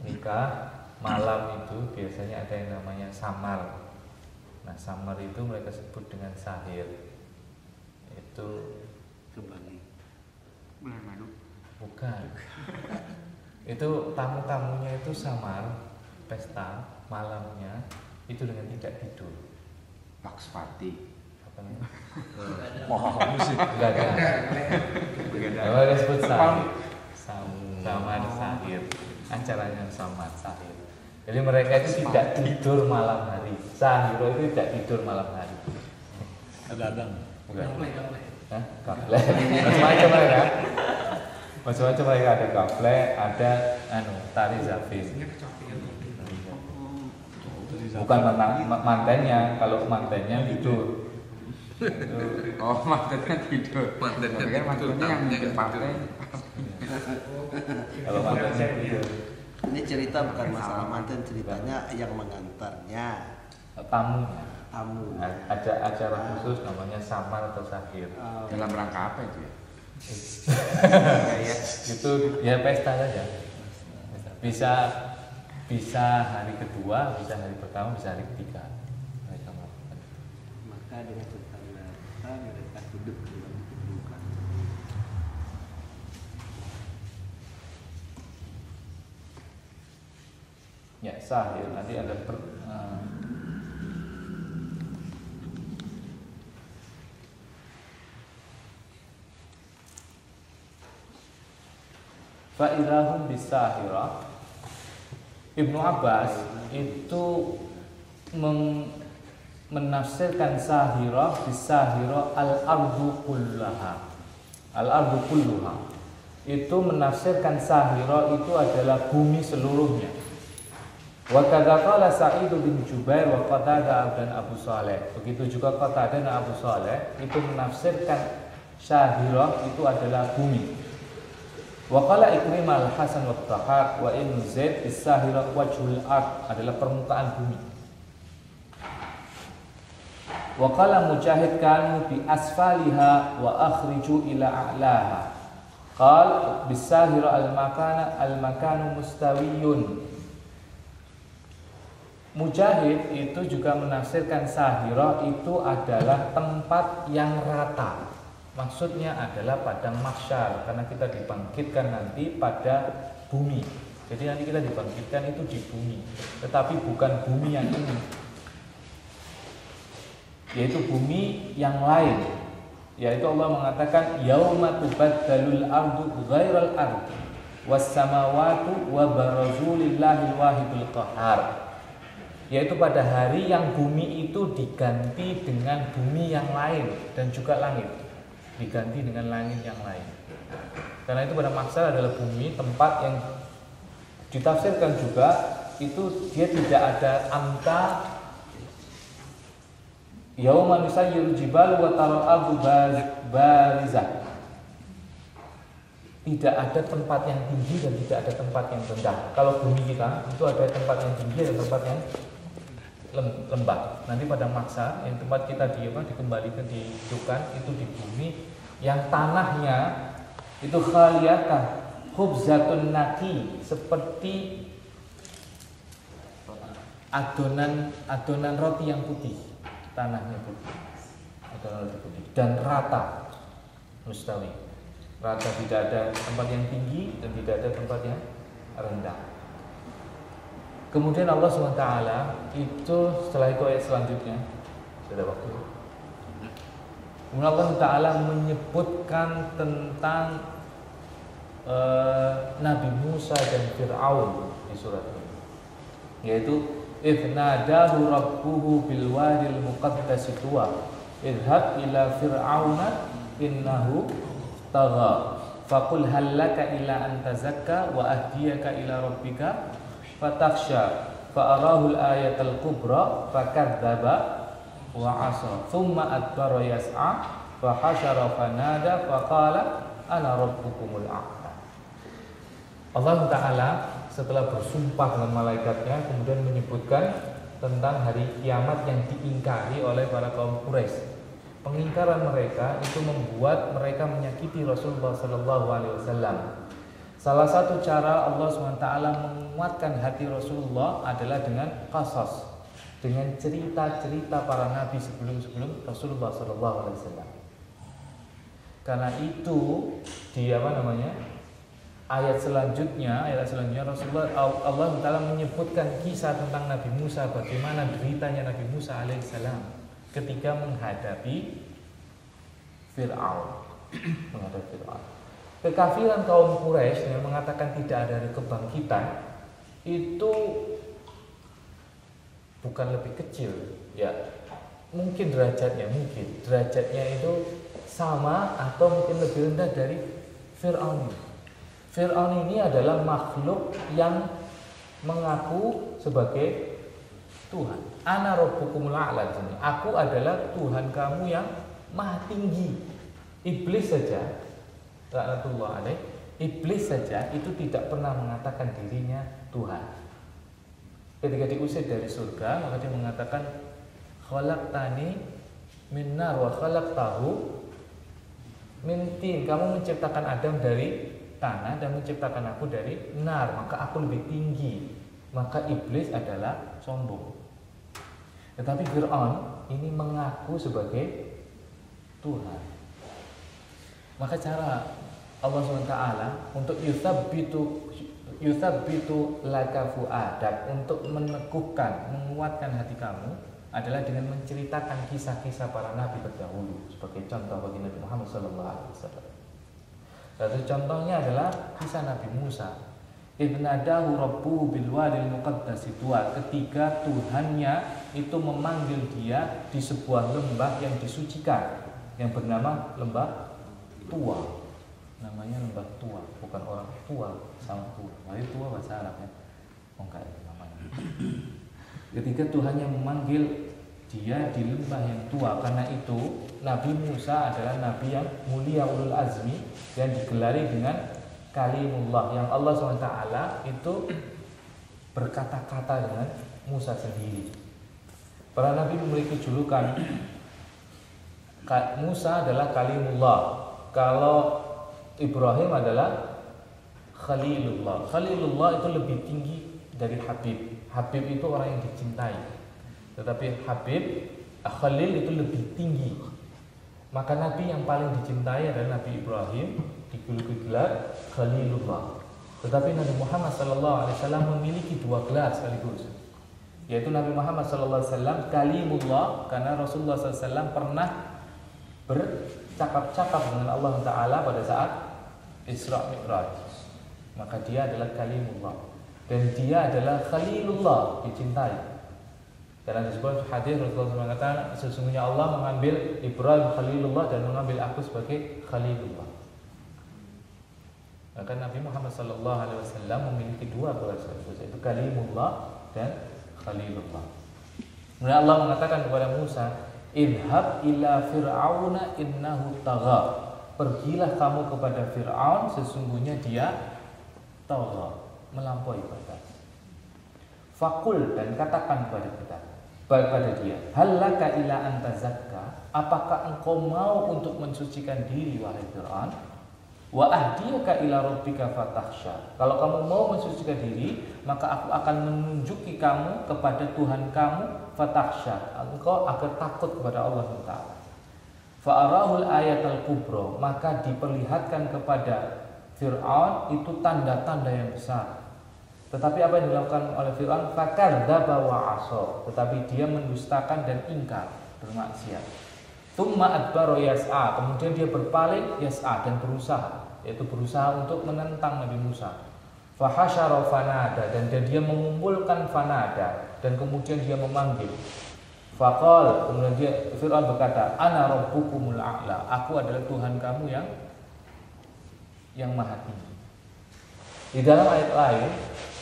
nikah malam itu biasanya ada yang namanya samar. Nah, samar itu mereka sebut dengan sahir. Itu Kembali. bukan. Itu tamu-tamunya itu samar, pesta malamnya itu dengan tidak tidur. Paksvati. Apa namanya? Mohon musik. Enggak ada. Kalau disebut samar sahir, acaranya samar sahir. Jadi mereka itu tidak tidur malam hari. Sahir itu tidak tidur malam hari. Ada-adang. Bukan. Hah? Gaplek. Macam-macam mereka. Macam-macam mereka, ada gaplek, ada tari zafir. Bukan mantennya, kalau mantennya tidur. Oh, mantannya tidur. Mantannya Kan mantannya yang dipakai. Kalau mantennya tidur. Ini cerita bukan masalah mantan, ceritanya yang mengantarnya Tamunya. tamu. Ada acara khusus namanya samar atau sahir. Dalam rangka apa itu ya? Itu ya pesta saja. Bisa hari kedua, bisa hari pertama, bisa hari ketiga. Mereka melakukan. Maka dengan tetangga mereka hidup dengan keburukan. Ya sahir nanti ada Fa'idahum bisahirah. Ibnu Abbas itu menafsirkan sahirah bisahirah al-ardu kullaha. Al-ardu kulluha. Itu menafsirkan sahirah itu adalah bumi seluruhnya. Wa kadza qala Sa'id bin Jubair wa Qatadah dan Abu Saleh. Begitu juga Qatadah dan Abu Saleh itu menafsirkan sahirah itu adalah bumi. Wa qala Ikrimah al-Hasan wa Dhahhak wa Ibnu Zaid bis-sahirah wajhul ard adalah permukaan bumi. Wa qala Mujahid kanu bi asfaliha wa akhriju ila a'laha. Qal bis-sahirah al-makanu mustawiyun. Mujahid itu juga menafsirkan sahirah itu adalah tempat yang rata. Maksudnya adalah pada mahsyar, karena kita dibangkitkan nanti pada bumi. Jadi nanti kita dibangkitkan itu di bumi, tetapi bukan bumi yang ini, yaitu bumi yang lain. Yaitu Allah mengatakan yauma tubaddalul ardu ghairal ardi was samawati wa barazu lillahil wahidul qahhar. Yaitu pada hari yang bumi itu diganti dengan bumi yang lain dan juga langit diganti dengan langit yang lain. Karena itu pada mahsyar adalah bumi, tempat yang ditafsirkan juga itu dia tidak ada amta yauma nusayyirul jibal wa taral ardu barizah. Tidak ada tempat yang tinggi dan tidak ada tempat yang rendah. Kalau bumi kita itu ada tempat yang tinggi dan tempat yang lembah. Nanti pada masa yang tempat kita dikembalikan dihidupkan itu di bumi yang tanahnya itu khaliyatah khubzatun naki, seperti adonan roti yang putih, tanahnya putih, adonan roti putih dan rata, mustawi, rata, tidak ada tempat yang tinggi dan tidak ada tempat yang rendah. Kemudian Allah SWT itu setelah itu ayat selanjutnya sudah waktu. Kemudian Allah SWT menyebutkan tentang Nabi Musa dan Fir'aun di surat ini, yaitu idnadahu rabbuhu bil wadil muqaddasi tuwa idhab ila fir'auna innahu tagha faqul hal laka ila an tazakka wa ahdiyaka ila rabbika fatakhsha fa'arahu al-ayatal kubra fakadzdzaba wa 'asa thumma adbara yas'a fa hasyara fanada faqala ana rabbukumul a'la. Allah Ta'ala setelah bersumpah dengan malaikatnya kemudian menyebutkan tentang hari kiamat yang diingkari oleh para kaum Quraisy. Pengingkaran mereka itu membuat mereka menyakiti Rasulullah SAW. Salah satu cara Allah SWT menguatkan hati Rasulullah adalah dengan qasas, dengan cerita-cerita para nabi sebelum Rasulullah SAW. Karena itu di ayat selanjutnya Rasulullah Allah Taala menyebutkan kisah tentang Nabi Musa, bagaimana deritanya Nabi Musa alaihissalam ketika menghadapi Fir'aun. Kekafiran kaum Quraisy yang mengatakan tidak ada kebangkitan itu bukan lebih kecil, ya mungkin derajatnya itu sama atau mungkin lebih rendah dari Fir'aun. Fir'aun ini adalah makhluk yang mengaku sebagai Tuhan. Ana rabbukumul a'la di sini. Aku adalah Tuhan kamu yang maha tinggi. Iblis saja, laknatullah alaih, iblis saja itu tidak pernah mengatakan dirinya Tuhan. Ketika diusir dari surga, maka dia mengatakan khalaqtani min nar wa khalaqtahu min tin. Kamu menciptakan Adam dari tanah dan menciptakan aku dari nar, maka aku lebih tinggi. Maka iblis adalah sombong. Tetapi Fir'aun ini mengaku sebagai Tuhan. Maka cara Allah SWT untuk yuthabbitu laka fu'adak, untuk meneguhkan, menguatkan hati kamu adalah dengan menceritakan kisah-kisah para nabi terdahulu sebagai contoh bagi Nabi Muhammad SAW. Satu contohnya adalah kisah Nabi Musa. Ibnadahu rabbuhu bil wadil muqaddasi tuwa, ketika Tuhannya itu memanggil dia di sebuah lembah yang disucikan yang bernama lembah Tua. Namanya lembah Tua, bukan orang tua, sama tua. Mari tua bahasa Arab ya. Oh enggak itu namanya. Ketika Tuhannya memanggil dia di lembah yang tua, karena itu Nabi Musa adalah nabi yang mulia ulul azmi dan digelari dengan Kalimullah, yang Allah SWT itu berkata-kata dengan Musa sendiri. Para nabi memiliki julukan. Musa adalah Kalimullah, kalau Ibrahim adalah Khalilullah. Khalilullah itu lebih tinggi dari Habib. Habib itu orang yang dicintai, tetapi Khalil itu lebih tinggi. Maka nabi yang paling dicintai adalah Nabi Ibrahim, digelar Khalilullah. Tetapi Nabi Muhammad SAW memiliki dua gelar sekaligus, yaitu Nabi Muhammad SAW Kalimullah karena Rasulullah SAW pernah bercakap-cakap dengan Allah Ta'ala pada saat Isra Mi'raj. Maka dia adalah Kalimullah, dan dia adalah Khalilullah, dicintai. Karena di sebuah hadis Rasulullah mengatakan, sesungguhnya Allah mengambil Ibrahim Khalilullah dan mengambil aku sebagai Khalilullah. Maka Nabi Muhammad SAW memiliki dua gelar sekaligus, yaitu Kalimullah dan Khalilullah. Kemudian Allah mengatakan kepada Musa, idhab ila fir'auna innahu tagha. Pergilah kamu kepada Fir'aun, sesungguhnya dia tagha, melampaui batas. Fakul, dan katakan kepada dia, halaka ila anta zakka, apakah engkau mau untuk mensucikan diri wahai Fir'aun? Wa ahdiyaka ila rabbika fatahsya. Kalau kamu mau mensucikan diri, maka aku akan menunjuki kamu kepada Tuhan kamu, fatahsya, engkau akan takut kepada Allah Taala. Fa'arahul ayatul kubra, maka diperlihatkan kepada Fir'aun itu tanda-tanda yang besar. Tetapi apa yang dilakukan oleh Fir'aun? Fakadzdzaba wa 'asha, tetapi dia mendustakan dan ingkar, bermaksiat. Tsumma adbara yas'a, kemudian dia berpaling, yas'a, dan berusaha, yaitu berusaha untuk menentang Nabi Musa. Fahasyara fanada, dan dia mengumpulkan fanada, dan kemudian dia memanggil. Faqal, kemudian Fir'aun berkata, ana rabbukumul a'la, aku adalah Tuhan kamu yang maha tinggi. Di dalam ayat lain,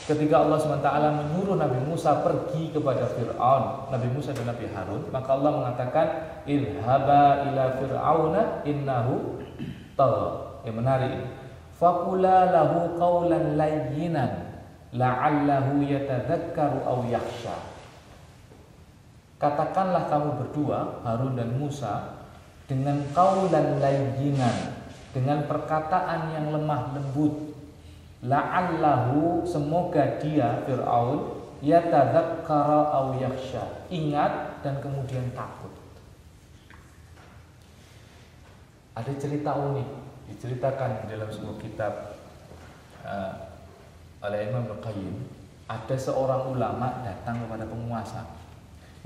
ketika Allah SWT menyuruh Nabi Musa pergi kepada Fir'aun, Nabi Musa dan Nabi Harun, maka Allah mengatakan, idhaba ila fir'auna innahu tagha. Yang menarik ini, faqula lahu qawlan layyinan la'allahu yatadzakkaru aw yakhsha. Katakanlah kamu berdua, Harun dan Musa, dengan qawlan layyinan, dengan perkataan yang lemah lembut, la'allahu, semoga dia Fir'aun yatadzakkara aw yakhsha, ingat dan kemudian takut. Ada cerita unik diceritakan dalam sebuah kitab oleh Imam Al-Qayyim. Ada seorang ulama datang kepada penguasa.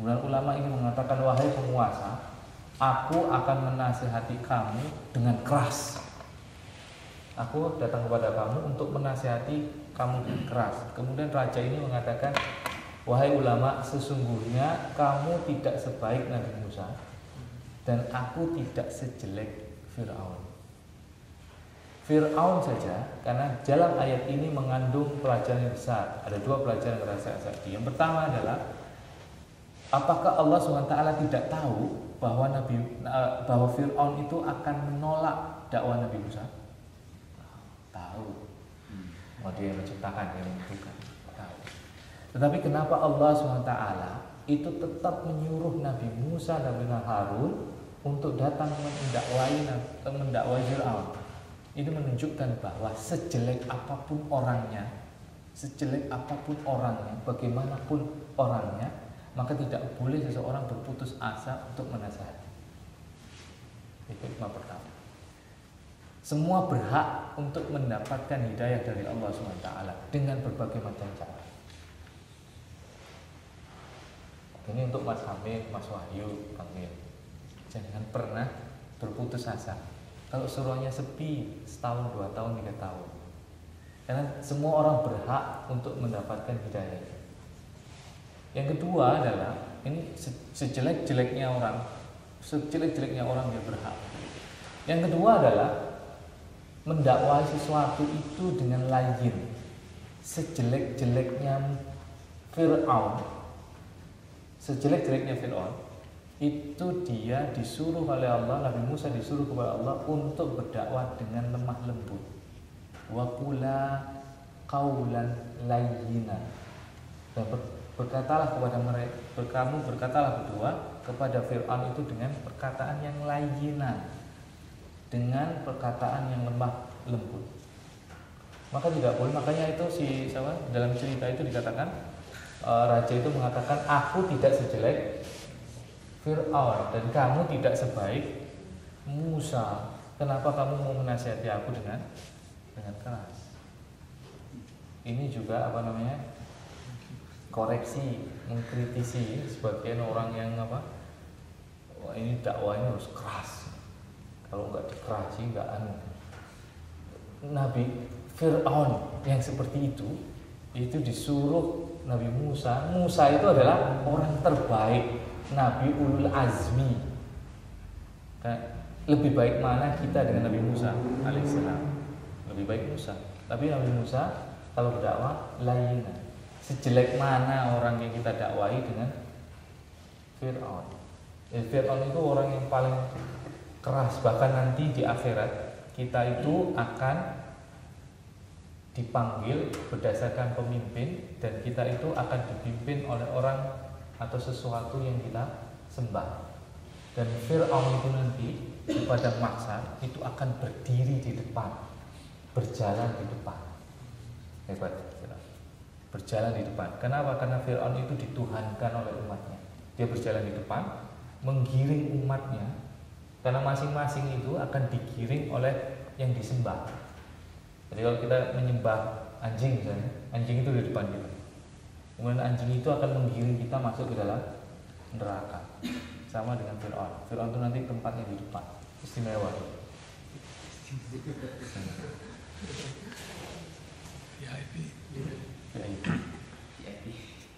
Kemudian ulama ini mengatakan, wahai penguasa, aku akan menasihati kamu dengan keras. Aku datang kepada kamu untuk menasihati kamu dengan keras. Kemudian raja ini mengatakan, wahai ulama, sesungguhnya kamu tidak sebaik Nabi Musa, dan aku tidak sejelek Fir'aun. Fir'aun saja, karena dalam ayat ini mengandung pelajaran yang besar. Ada dua pelajaran yang saya saksi. Yang pertama adalah Apakah Allah SWT tidak tahu bahwa bahwa Fir'aun itu akan menolak dakwah Nabi Musa? Tahu. Oh, dia yang menciptakan, dia yang menentukan. Tahu. Tetapi kenapa Allah SWT itu tetap menyuruh Nabi Musa dan Nabi Harun untuk datang mendakwai Fir'aun? Ini menunjukkan bahwa sejelek apapun orangnya, bagaimanapun orangnya, maka tidak boleh seseorang berputus asa untuk menasihati. Itu hikmah pertama. Semua berhak untuk mendapatkan hidayah dari Allah SWT dengan berbagai macam cara. Ini untuk Mas Hamid, Mas Wahyu, Kang Mil. Jangan pernah berputus asa. Kalau suruhnya sepi setahun, 2 tahun, 3 tahun. Karena semua orang berhak untuk mendapatkan hidayah. Yang kedua adalah ini sejelek-jeleknya orang dia berhak. Yang kedua adalah mendakwai sesuatu itu dengan layin. Sejelek-jeleknya Fir'aun, itu dia disuruh oleh Allah, Nabi Musa disuruh kepada Allah untuk berdakwah dengan lemah lembut. Wa qula qaulan layyinan. Dan berkatalah kepada mereka, kamu berkatalah berdua kepada Fir'aun itu dengan perkataan yang layyinan, dengan perkataan yang lemah lembut. Maka tidak boleh, makanya itu dalam cerita itu dikatakan raja itu mengatakan, aku tidak sejelek Fir'aun dan kamu tidak sebaik Musa. Kenapa kamu mau menasihati aku dengan keras? Ini juga koreksi, mengkritisi sebagian orang yang wah ini dakwahnya harus keras. Kalau nggak dikerasi nggak anu. Nabi Fir'aun yang seperti itu disuruh Nabi Musa. Musa itu adalah orang terbaik, Nabi ulul azmi. Lebih baik mana kita dengan Nabi Musa alaihissalam? Lebih baik Musa. Tapi Nabi Musa kalau berdakwah layinan. Sejelek mana orang yang kita dakwai dengan Fir'aun. Fir'aun itu orang yang paling keras. Bahkan nanti di akhirat kita itu akan dipanggil berdasarkan pemimpin, dan kita itu akan dipimpin oleh orang atau sesuatu yang kita sembah. Dan Fir'aun itu nanti di padang mahsyar itu akan berdiri di depan, berjalan di depan. Hebat. Berjalan di depan. Kenapa? Karena Fir'aun itu dituhankan oleh umatnya. Dia berjalan di depan, menggiring umatnya. Karena masing-masing itu akan digiring oleh yang disembah. Jadi kalau kita menyembah anjing misalnya, anjing itu di depan kita. Kemudian anjing itu akan menggiring kita masuk ke dalam neraka. Sama dengan Fir'aun. Fir'aun itu nanti tempatnya di depan. Istimewa.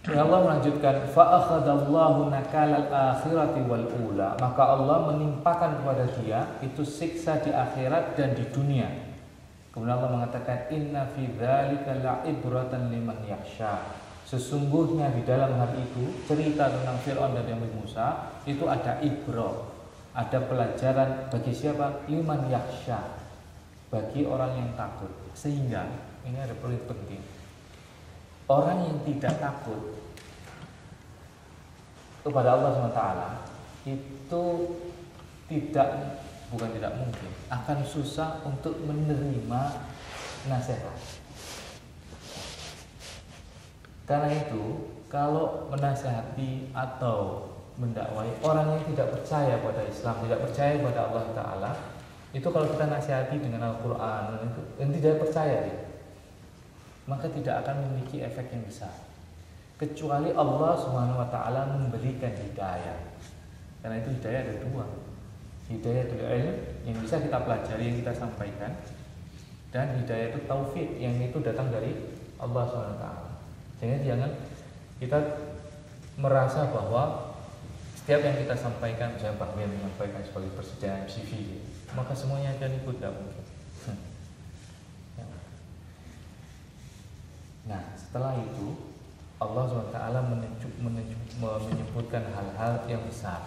Allah melanjutkan, fa'akhadallahu nakalal akhirati wal ula. Maka Allah menimpakan kepada dia itu siksa di akhirat dan di dunia. Kemudian Allah mengatakan, inna fi dzalika la'ibratan liman yakhsha. Sesungguhnya di dalam hal itu, cerita tentang Fir'aun dan Nabi Musa, itu ada ibrah, ada pelajaran bagi siapa? Liman yakhsha, bagi orang yang takut. Sehingga ini ada poin penting. Orang yang tidak takut kepada Allah SWT itu bukan tidak mungkin, akan susah untuk menerima nasihat. Karena itu kalau menasihati atau mendakwai orang yang tidak percaya pada Islam, tidak percaya pada Allah Ta'ala, itu kalau kita nasihati dengan Al-Quran dan tidak percaya dia, maka tidak akan memiliki efek yang besar, kecuali Allah Subhanahu wa Ta'ala memberikan hidayah. Karena itu hidayah ada dua, hidayah itu ilmu yang bisa kita pelajari, yang kita sampaikan, dan hidayah itu taufik yang itu datang dari Allah Subhanahu wa Ta'ala. Sehingga jangan kita merasa bahwa setiap yang kita sampaikan, misalnya Bang Mil menyampaikan sebagai persediaan CV, maka semuanya akan ikut, tidak mungkin. Nah, setelah itu Allah SWT menyebutkan hal-hal yang besar.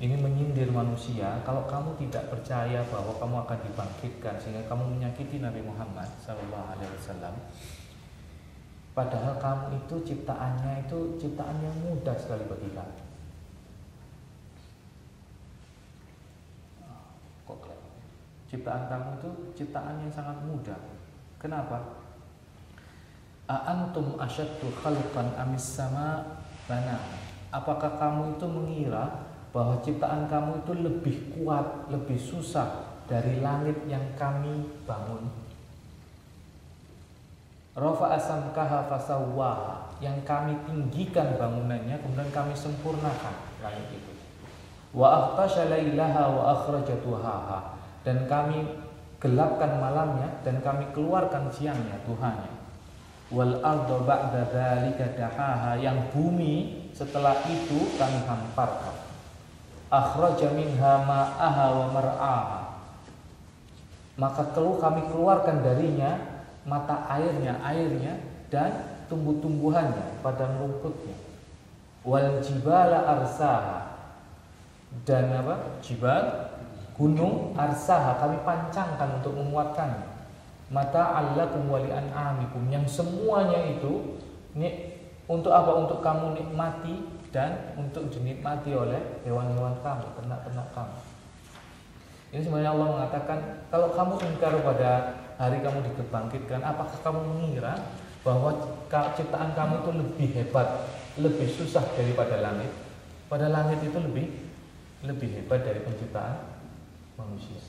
Ini menyindir manusia, kalau kamu tidak percaya bahwa kamu akan dibangkitkan sehingga kamu menyakiti Nabi Muhammad SAW. Padahal kamu itu ciptaannya itu ciptaan yang mudah sekali bagi kamu. Ciptaan kamu itu ciptaan yang sangat mudah. Kenapa? A'antum asyaddu khalqan amis sama bana. Apakah kamu itu mengira bahwa ciptaan kamu itu lebih kuat, lebih susah dari langit yang kami bangun? Rafa'a samkaha fasawwaha, yang kami tinggikan bangunannya kemudian kami sempurnakan langit itu. Wa aghtasha lailaha wa akhraja duhaha, dan kami gelapkan malamnya dan kami keluarkan siangnya, duhanya. Wal arda ba'da dzalika dahaha, yang bumi setelah itu kami hamparkan. Akhraja minha ma'aha wa mar'aha, maka kami keluarkan darinya mata airnya dan tumbuh-tumbuhannya, padang rumputnya. Wal jibala arsaha, dan jibal, gunung, arsaha kami pancangkan untuk menguatkannya. Mata allakum wa li'an'amikum, yang semuanya itu untuk apa? Untuk kamu nikmati dan untuk dinikmati oleh hewan-hewan kamu, ternak-ternak kamu. Ini sebenarnya Allah mengatakan, kalau kamu ingkar pada hari kamu dibangkitkan, apakah kamu mengira bahwa ciptaan kamu itu lebih hebat, lebih susah daripada langit? Pada langit itu lebih hebat dari penciptaan manusia.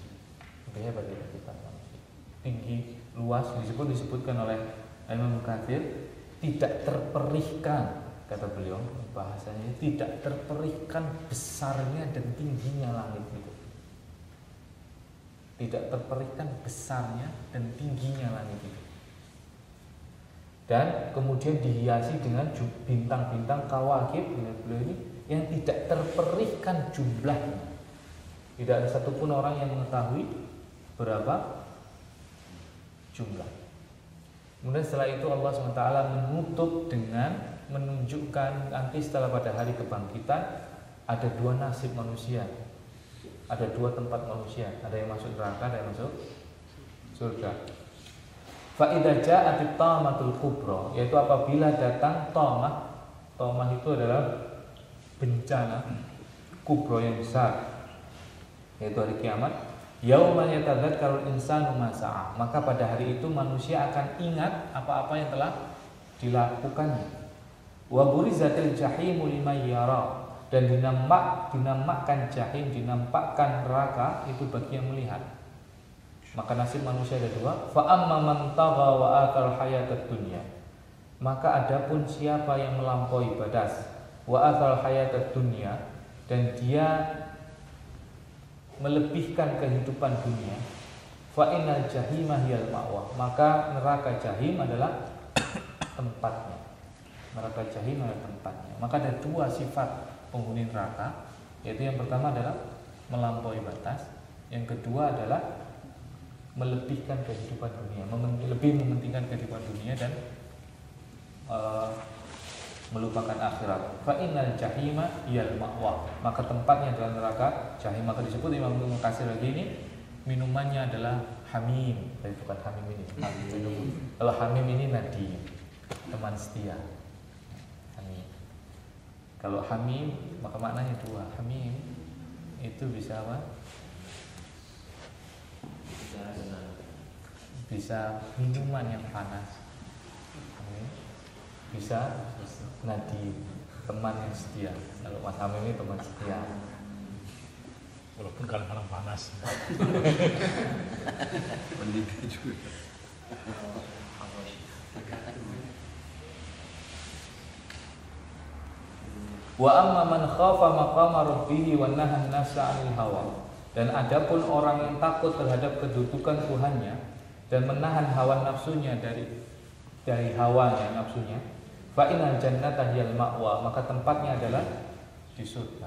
Lebih hebat dari penciptaan manusia. Tinggi, luas, disebutkan oleh Imam Katsir, tidak terperihkan, kata beliau, bahasanya tidak terperihkan besarnya dan tingginya langit itu. Tidak terperihkan besarnya dan tingginya langit itu. Dan kemudian dihiasi dengan bintang-bintang kawakib, beliau ini, yang tidak terperihkan jumlahnya. Tidak ada satupun orang yang mengetahui berapa jumlah. Kemudian setelah itu Allah SWT menutup dengan menunjukkan nanti setelah pada hari kebangkitan ada dua nasib manusia, ada dua tempat manusia, ada yang masuk neraka, ada yang masuk surga. Fa idza ja'atit tamatul kubra, yaitu apabila datang tamah itu adalah bencana kubra yang besar, yaitu hari kiamat. Yauma yatadzakkarul insanu ma sa'a, maka pada hari itu manusia akan ingat apa-apa yang telah dilakukannya. Wa burizatil jahimu liman yara, dan dinampakkan jahim, dinampakkan neraka itu bagi yang melihat. Maka nasib manusia ada dua. Fa amma man tagha wa athal hayatad dunya, maka adapun siapa yang melampaui batas, wa athal hayatad dunya, dan dia melebihkan kehidupan dunia, fa innal jahima hiyal ma'wa, maka neraka jahim adalah tempatnya. Neraka jahim adalah tempatnya. Maka ada dua sifat penghuni neraka, yaitu yang pertama adalah melampaui batas, yang kedua adalah melebihkan kehidupan dunia, lebih mementingkan kehidupan dunia dan melupakan akhirat. Fa innal jahima hiyal ma'wa, maka tempatnya adalah neraka jahim. Maka disebut Imam Ibnu Katsir lagi ini, minumannya adalah hamim, tapi bukan hamim ini. Kalau hamim ini nadi, teman setia. Hamim. Kalau hamim maka maknanya dua. Hamim itu bisa apa? Bisa minuman yang panas. Bisa nadi, teman yang setia. Kalau Mas Hamim ini teman setia, walaupun kadang-kadang panas. Pendidik juga. Wa amma man khafa maqama rabbih wa nahan nafsa 'anil hawa, dan adapun orang yang takut terhadap kedudukan Tuhannya dan menahan hawa nafsunya dari hawanya nafsunya, fa innal jannata hiyal ma'wa, maka tempatnya adalah di surga.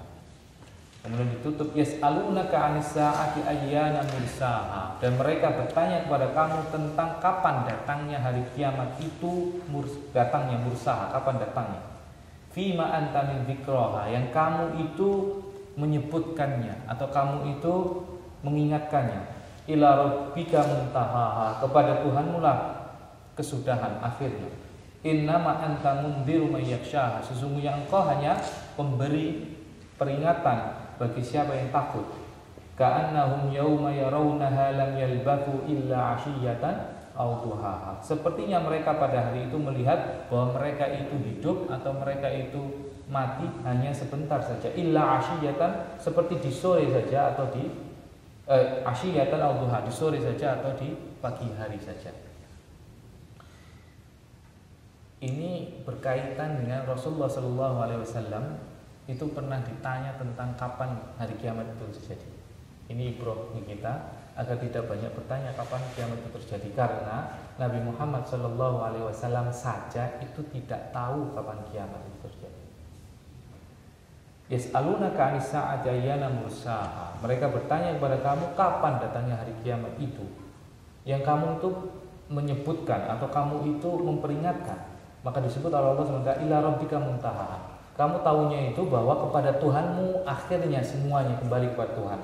Kemudian ditutup yas'alunaka 'anis sa'ati ayyana mursaha, dan mereka bertanya kepada kamu tentang kapan datangnya hari kiamat itu, datangnya mursaha, kapan datangnya. Fima anta min dzikraha, yang kamu itu menyebutkannya atau kamu itu mengingatkannya. Ila rabbika muntahaha, kepada Tuhanmu lah kesudahan akhirnya. Innama anta mundhiru may yakhshaha, sesungguhnya engkau hanya pemberi peringatan bagi siapa yang takut. Ka'annahum yauma yarawnaha lam yalbathu illa 'ashiyatan aw duhaha, sepertinya mereka pada hari itu melihat bahwa mereka itu hidup atau mereka itu mati hanya sebentar saja. Illa 'ashiyatan, seperti di sore saja atau di 'ashiyatan aw duha, di sore saja atau di pagi hari saja. Ini berkaitan dengan Rasulullah SAW itu pernah ditanya tentang kapan hari kiamat itu terjadi. Ini ibrah bagi kita agar tidak banyak bertanya kapan kiamat itu terjadi, karena Nabi Muhammad SAW saja itu tidak tahu kapan kiamat itu terjadi. Yas'alunaka 'anis sa'ati ayyana mursaha, mereka bertanya kepada kamu kapan datangnya hari kiamat itu, yang kamu itu menyebutkan atau kamu itu memperingatkan. Maka disebut oleh Allah SWT ila rabbika muntaha, kamu tahunya itu bahwa kepada Tuhanmu akhirnya semuanya kembali kepada Tuhan.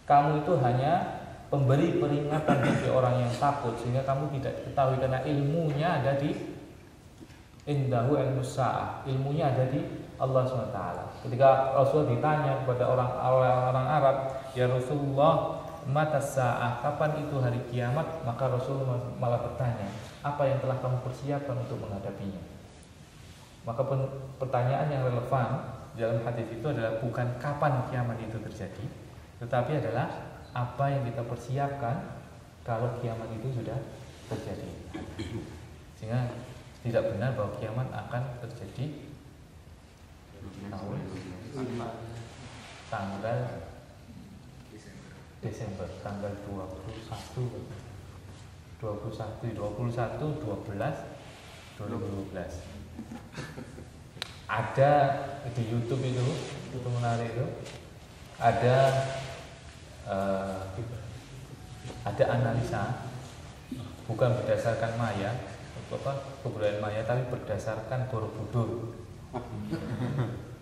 Kamu itu hanya pemberi peringatan bagi orang yang takut, sehingga kamu tidak ketahui, karena ilmunya ada di indahu ilmus sa'ah, ilmunya ada di Allah SWT. Ketika Rasul ditanya kepada orang Arab, ya Rasulullah, mata sa'ah, kapan itu hari kiamat? Maka Rasul malah bertanya, apa yang telah kamu persiapkan untuk menghadapinya? Maka pertanyaan yang relevan dalam hadis itu adalah bukan kapan kiamat itu terjadi, tetapi adalah apa yang kita persiapkan kalau kiamat itu sudah terjadi. Sehingga tidak benar bahwa kiamat akan terjadi tanggal Desember, tanggal 21/12/2012. Ada di YouTube itu menarik itu, ada analisa, bukan berdasarkan Maya, kebudayaan Maya, tapi berdasarkan Borobudur.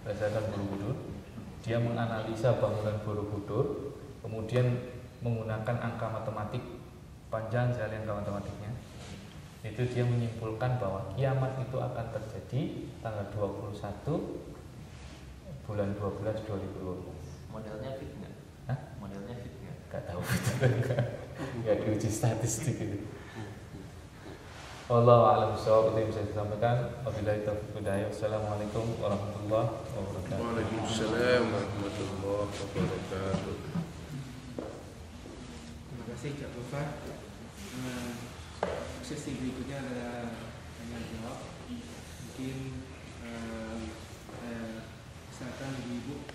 Berdasarkan Borobudur, dia menganalisa bangunan Borobudur, kemudian menggunakan angka matematik, panjang sekali angka matematiknya. Itu dia menyimpulkan bahwa kiamat itu akan terjadi tanggal 21 bulan 12 2012. Modelnya fit nggak? Hah? Modelnya fit nggak? Gak tahu. Gak diuji statistik itu. Wallahu a'lam bishawab. Itu yang bisa disampaikan. Wabillahi taufiq wal hidayah. Wassalamualaikum warahmatullahi wabarakatuh. Waalaikumsalam warahmatullahi wabarakatuh. Terima kasih Cak Tofa. Sesi berikutnya adalah tanya jawab. Mungkin silakan ibu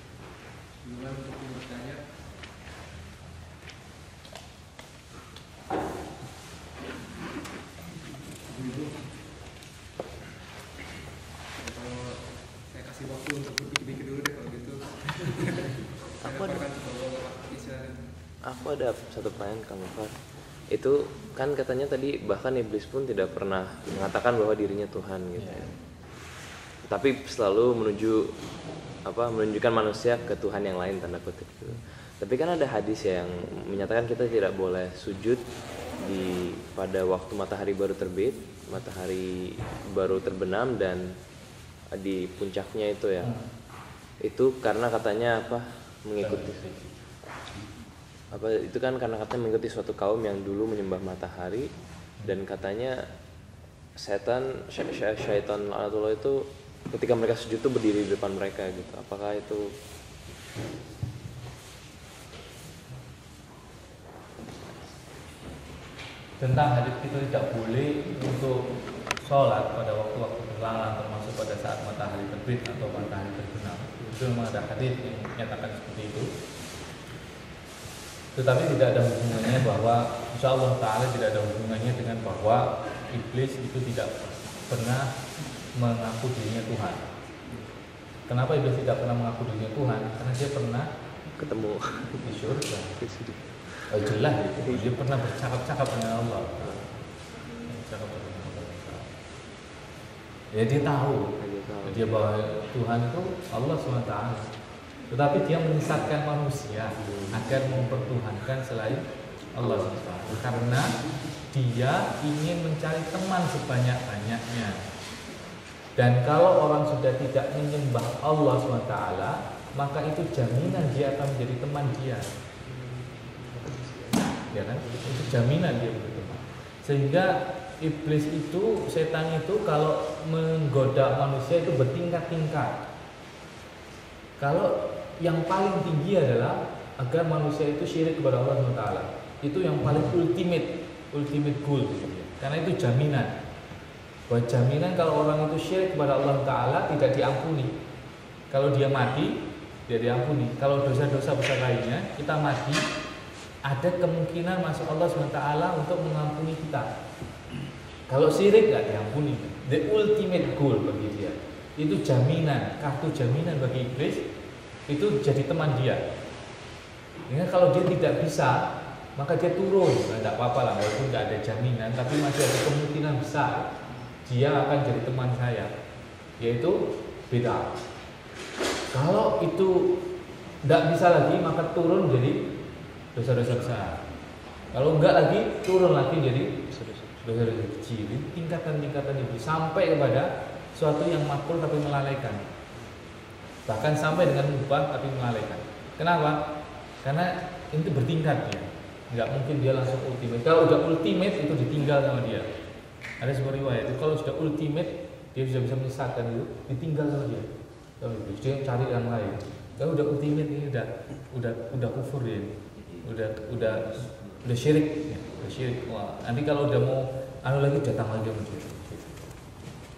duluan untuk bertanya. Ibu, kalau saya kasih waktu untuk berpikir dulu deh kalau gitu. Aku ada satu pertanyaan Kang Far. Itu kan katanya tadi bahkan iblis pun tidak pernah mengatakan bahwa dirinya Tuhan gitu ya. Tapi selalu menunjukkan manusia ke Tuhan yang lain, tanda kutip gitu. Tapi kan ada hadis yang menyatakan kita tidak boleh sujud pada waktu matahari baru terbit, matahari baru terbenam, dan di puncaknya itu ya. Itu karena katanya mengikuti itu kan karena katanya mengikuti suatu kaum yang dulu menyembah matahari, dan katanya syaitan laknatullah itu ketika mereka sujud itu berdiri di depan mereka gitu. Apakah itu tentang hadis itu tidak boleh untuk sholat pada waktu-waktu terlarang, termasuk pada saat matahari terbit atau matahari terbenam? Itu memang ada hadis yang menyatakan seperti itu. Tetapi tidak ada hubungannya bahwa insyaallah ta'ala tidak ada hubungannya dengan bahwa iblis itu tidak pernah mengaku dirinya Tuhan. Kenapa iblis tidak pernah mengaku dirinya Tuhan? Karena dia pernah Ketemu. di surga. Oh, jelas itu. Dia pernah bercakap-cakap dengan Allah. Bercakap dengan Allah. Ya dia tahu. Dia bahwa Tuhan itu Allah SWT. Tetapi dia menyesatkan manusia agar mempertuhankan selain Allah SWT. Karena dia ingin mencari teman sebanyak-banyaknya. Dan kalau orang sudah tidak menyembah Allah SWT, maka itu jaminan dia akan menjadi teman dia. Ya kan? Itu jaminan dia menjadi teman. Sehingga iblis itu, setan itu kalau menggoda manusia itu bertingkat-tingkat. Kalau yang paling tinggi adalah agar manusia itu syirik kepada Allah SWT. Itu yang paling ultimate goal gitu ya. Karena itu jaminan. Bahwa jaminan kalau orang itu syirik kepada Allah Ta'ala tidak diampuni. Kalau dia mati, dia diampuni. Kalau dosa-dosa besar lainnya, kita mati, ada kemungkinan masuk Allah SWT untuk mengampuni kita. Kalau syirik tidak diampuni. The ultimate goal bagi dia. Itu jaminan, kartu jaminan bagi iblis. Itu jadi teman dia. Dengan kalau dia tidak bisa, maka dia turun. Nah, tidak apa-apa lah, walaupun tidak ada jaminan, tapi masih ada kemungkinan besar dia akan jadi teman saya, yaitu bid'ah. Kalau itu tidak bisa lagi, maka turun jadi dosa-dosa besar. Kalau enggak lagi, turun lagi jadi dosa-dosa kecil. Tingkatan-tingkatan itu sampai kepada suatu yang makruh tapi melalaikan. Bahkan sampai dengan mubah tapi melalaikan. Kenapa? Karena itu bertingkat dia. Enggak mungkin dia langsung ultimate. Kalau udah ultimate itu ditinggal sama dia. Ada sebuah riwayat itu kalau sudah ultimate dia bisa menyesatkan itu, ditinggal sama dia. Dia cari yang lain. Kalau udah ultimate ini udah kufur dia. Udah syirik. Udah syirik. Wah, nanti kalau udah mau lagi datang lagi dia muncul.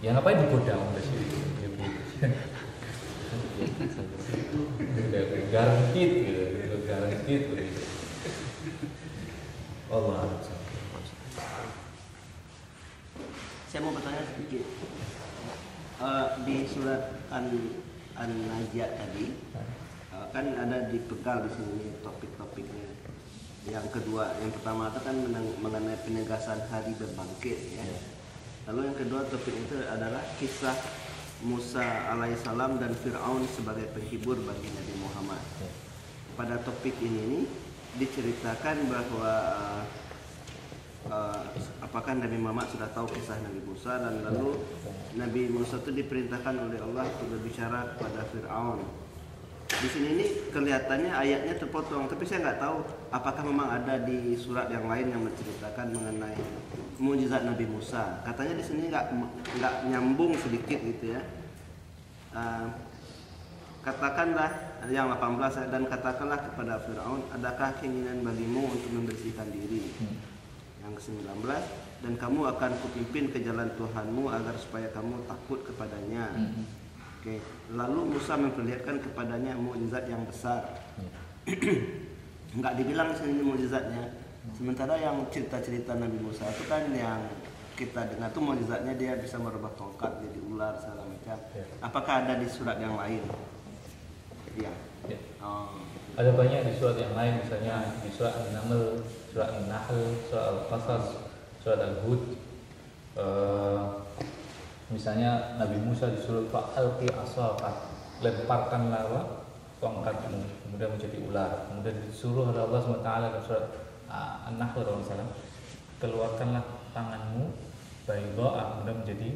Ya ngapain digoda udah syirik. Udah garantit gitu, garantit gitu. Allah. Saya mau bertanya sedikit. Di surat An-Nazi'at tadi kan ada dipegal di sini topik-topiknya. Yang kedua, yang pertama itu kan mengenai penegasan hari berbangkit ya. Lalu yang kedua topik itu adalah kisah Musa alaihissalam dan Fir'aun sebagai penghibur bagi Nabi Muhammad. Pada topik ini diceritakan bahwa apakah Nabi Muhammad sudah tahu kisah Nabi Musa, dan lalu Nabi Musa itu diperintahkan oleh Allah untuk berbicara kepada Fir'aun. Di sini ini kelihatannya ayatnya terpotong, tapi saya nggak tahu apakah memang ada di surat yang lain yang menceritakan mengenai mukjizat Nabi Musa. Katanya di sini nggak nyambung sedikit gitu ya. Katakanlah yang 18, dan katakanlah kepada Fir'aun, adakah keinginan bagimu untuk membersihkan diri? Yang ke-19, dan kamu akan kupimpin ke jalan Tuhanmu agar supaya kamu takut kepadanya. Oke. Lalu Musa memperlihatkan kepadanya mukjizat yang besar. Enggak dibilang di sini mukjizatnya. Sementara yang cerita-cerita Nabi Musa itu kan yang kita dengar tuh mukjizatnya dia bisa merubah tongkat jadi ular segala macam. Apakah ada di surat yang lain? Iya. Ya. Ada banyak di surat yang lain, misalnya di surat An-Naml, surat An-Nahl, surat Al-Qasas, surat Al-Hud. Misalnya Nabi Musa disuruh fa'alqi asaka, lemparkanlah tongkatmu, kemudian menjadi ular. Kemudian disuruh oleh Allah SWT dalam surat An-Nahl, keluarkanlah tanganmu, bayda, kemudian menjadi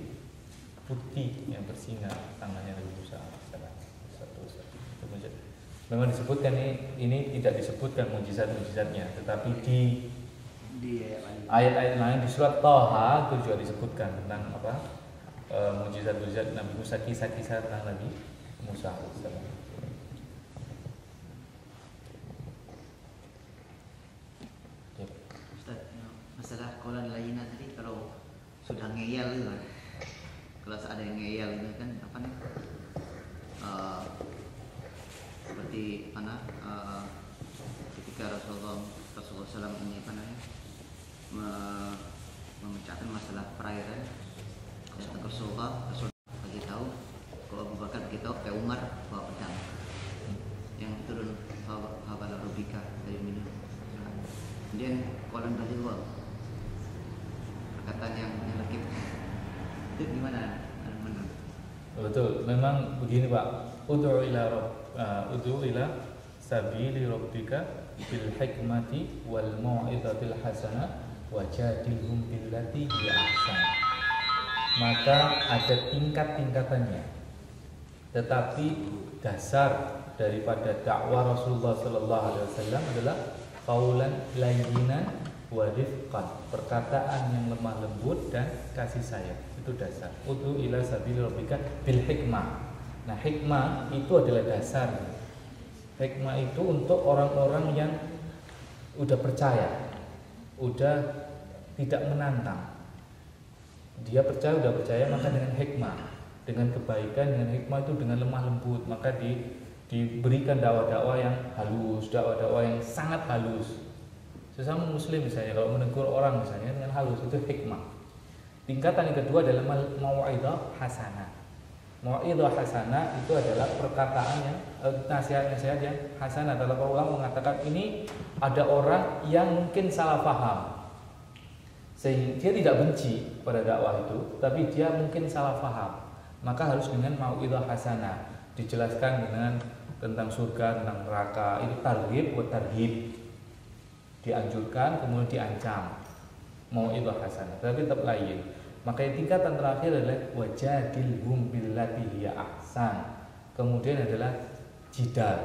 putih yang bersinar tangannya Nabi Musa. Memang disebutkan ini tidak disebutkan mukjizat-mukjizatnya, tetapi di ayat-ayat lain di surat Thaha itu juga disebutkan tentang apa mukjizat-mukjizat Nabi Musa, kisah-kisah tentang Nabi Musa. Ustaz, masalah kolan lainnya tadi kalau sudah ngeyel itu kan, kalau ada yang ngeyel itu kan apa nih? Seperti mana ketika Rasulullah SAW ini apa namanya memecahkan masalah perairan, datang ke Rasulullah bagi tahu kalau Abu Bakar bagi tahu ke Umar Kemudian kolam tadi gua perkataan yang menyelekit itu gimana menurut? Betul, memang begini Pak. Ud'u ila sabili rabbika bil hikmati wal mau'izatil hasanah wajadilhum billati hiya ahsan. Maka ada tingkat-tingkatannya. Tetapi dasar daripada dakwah Rasulullah sallallahu alaihi wasallam adalah qaulan layyinan wa rifqan, perkataan yang lemah lembut dan kasih sayang. Itu dasar. Ud'u ila sabili rabbika bil hikmah. Nah, hikmah itu adalah dasar. Hikmah itu untuk orang-orang yang udah percaya, udah tidak menantang. Dia percaya, udah percaya, maka dengan hikmah, dengan kebaikan, dengan hikmah itu dengan lemah lembut, maka diberikan dakwah-dakwah yang halus, dakwah-dakwah yang sangat halus. Sesama muslim misalnya kalau menegur orang misalnya dengan halus, itu hikmah. Tingkatan yang kedua adalah mau'izah hasanah. Mau'izah hasanah itu adalah perkataan yang nasihat-nasihat yang hasanah. Kalau ulama mengatakan ini ada orang yang mungkin salah paham, sehingga dia tidak benci pada dakwah itu, tapi dia mungkin salah paham, maka harus dengan mau'izah hasanah, dijelaskan dengan tentang surga, tentang neraka. Itu targhib wa tarhib, dianjurkan kemudian diancam, mau'izah hasanah, tapi tetap lain. Maka yang tingkatan terakhir adalah wajadilhum billati hiya ahsan. Kemudian adalah jidal,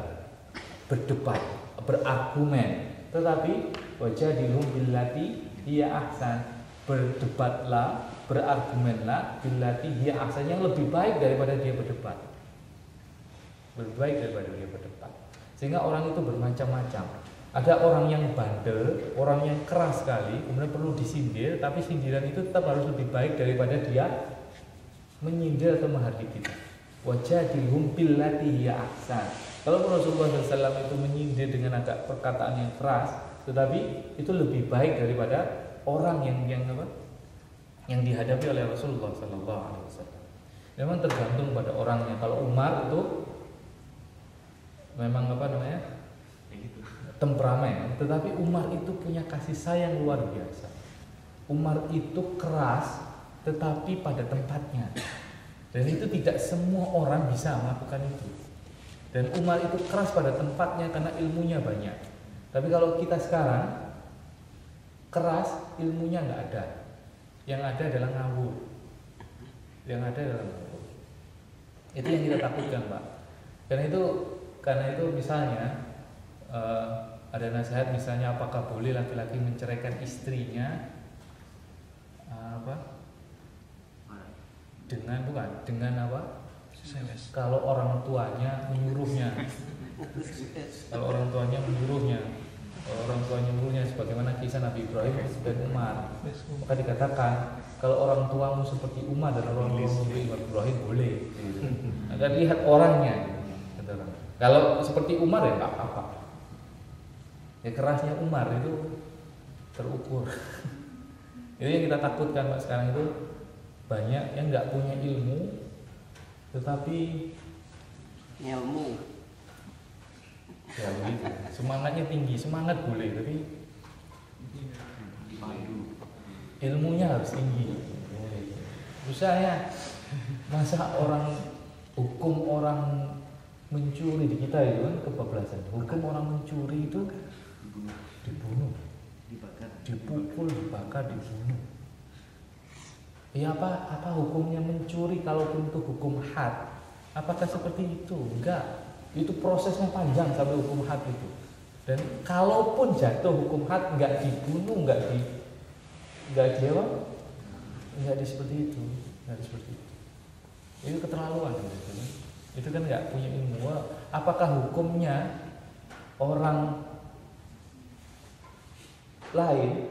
berdebat, berargumen. Tetapi wajadilhum billati hiya ahsan, berdebatlah, berargumenlah billati hiya ahsan, yang lebih baik daripada dia berdebat. Lebih baik daripada dia berdebat. Sehingga orang itu bermacam-macam. Ada orang yang bandel, orang yang keras sekali, kemudian perlu disindir, tapi sindiran itu tetap harus lebih baik daripada dia menyindir atau menghardik kita. Wajadilhum billati hiya ahsan. Kalau Rasulullah SAW itu menyindir dengan agak perkataan yang keras, tetapi itu lebih baik daripada orang yang dihadapi oleh Rasulullah SAW. Memang tergantung pada orangnya. Kalau Umar itu memang temperamen, tetapi Umar itu punya kasih sayang luar biasa. Umar itu keras tetapi pada tempatnya, dan itu tidak semua orang bisa melakukan itu. Dan Umar itu keras pada tempatnya karena ilmunya banyak. Tapi kalau kita sekarang keras, ilmunya nggak ada, yang ada adalah ngawur. Itu yang kita takutkan, Pak. Karena itu misalnya ada nasihat misalnya, apakah boleh laki-laki menceraikan istrinya dengan kalau orang tuanya menyuruhnya. Kalau orang tuanya menyuruhnya sebagaimana kisah Nabi Ibrahim dan Umar, maka dikatakan kalau orang tuamu seperti Umar dan orang tuamu seperti Ibrahim boleh. Agar lihat orangnya. Kalau seperti Umar ya nggak apa-apa. Ya, kerasnya Umar itu terukur. Itu yang kita takutkan, Pak. Sekarang itu banyak yang nggak punya ilmu, tetapi ilmu ya begitu. Semangatnya tinggi, semangat boleh, tapi ilmunya harus tinggi. Misalnya masa hukum orang mencuri di kita itu kan kebablasan. Hukum orang mencuri itu dibunuh, dipukul, dibakar, dibunuh. Ya apa hukumnya mencuri kalaupun itu hukum had? Apakah seperti itu? Enggak. Itu prosesnya panjang sampai hukum had itu. Dan kalaupun jatuh hukum had, enggak dibunuh, enggak seperti itu. Itu keterlaluan gitu. Itu kan enggak punya ilmu. Apakah hukumnya orang lain,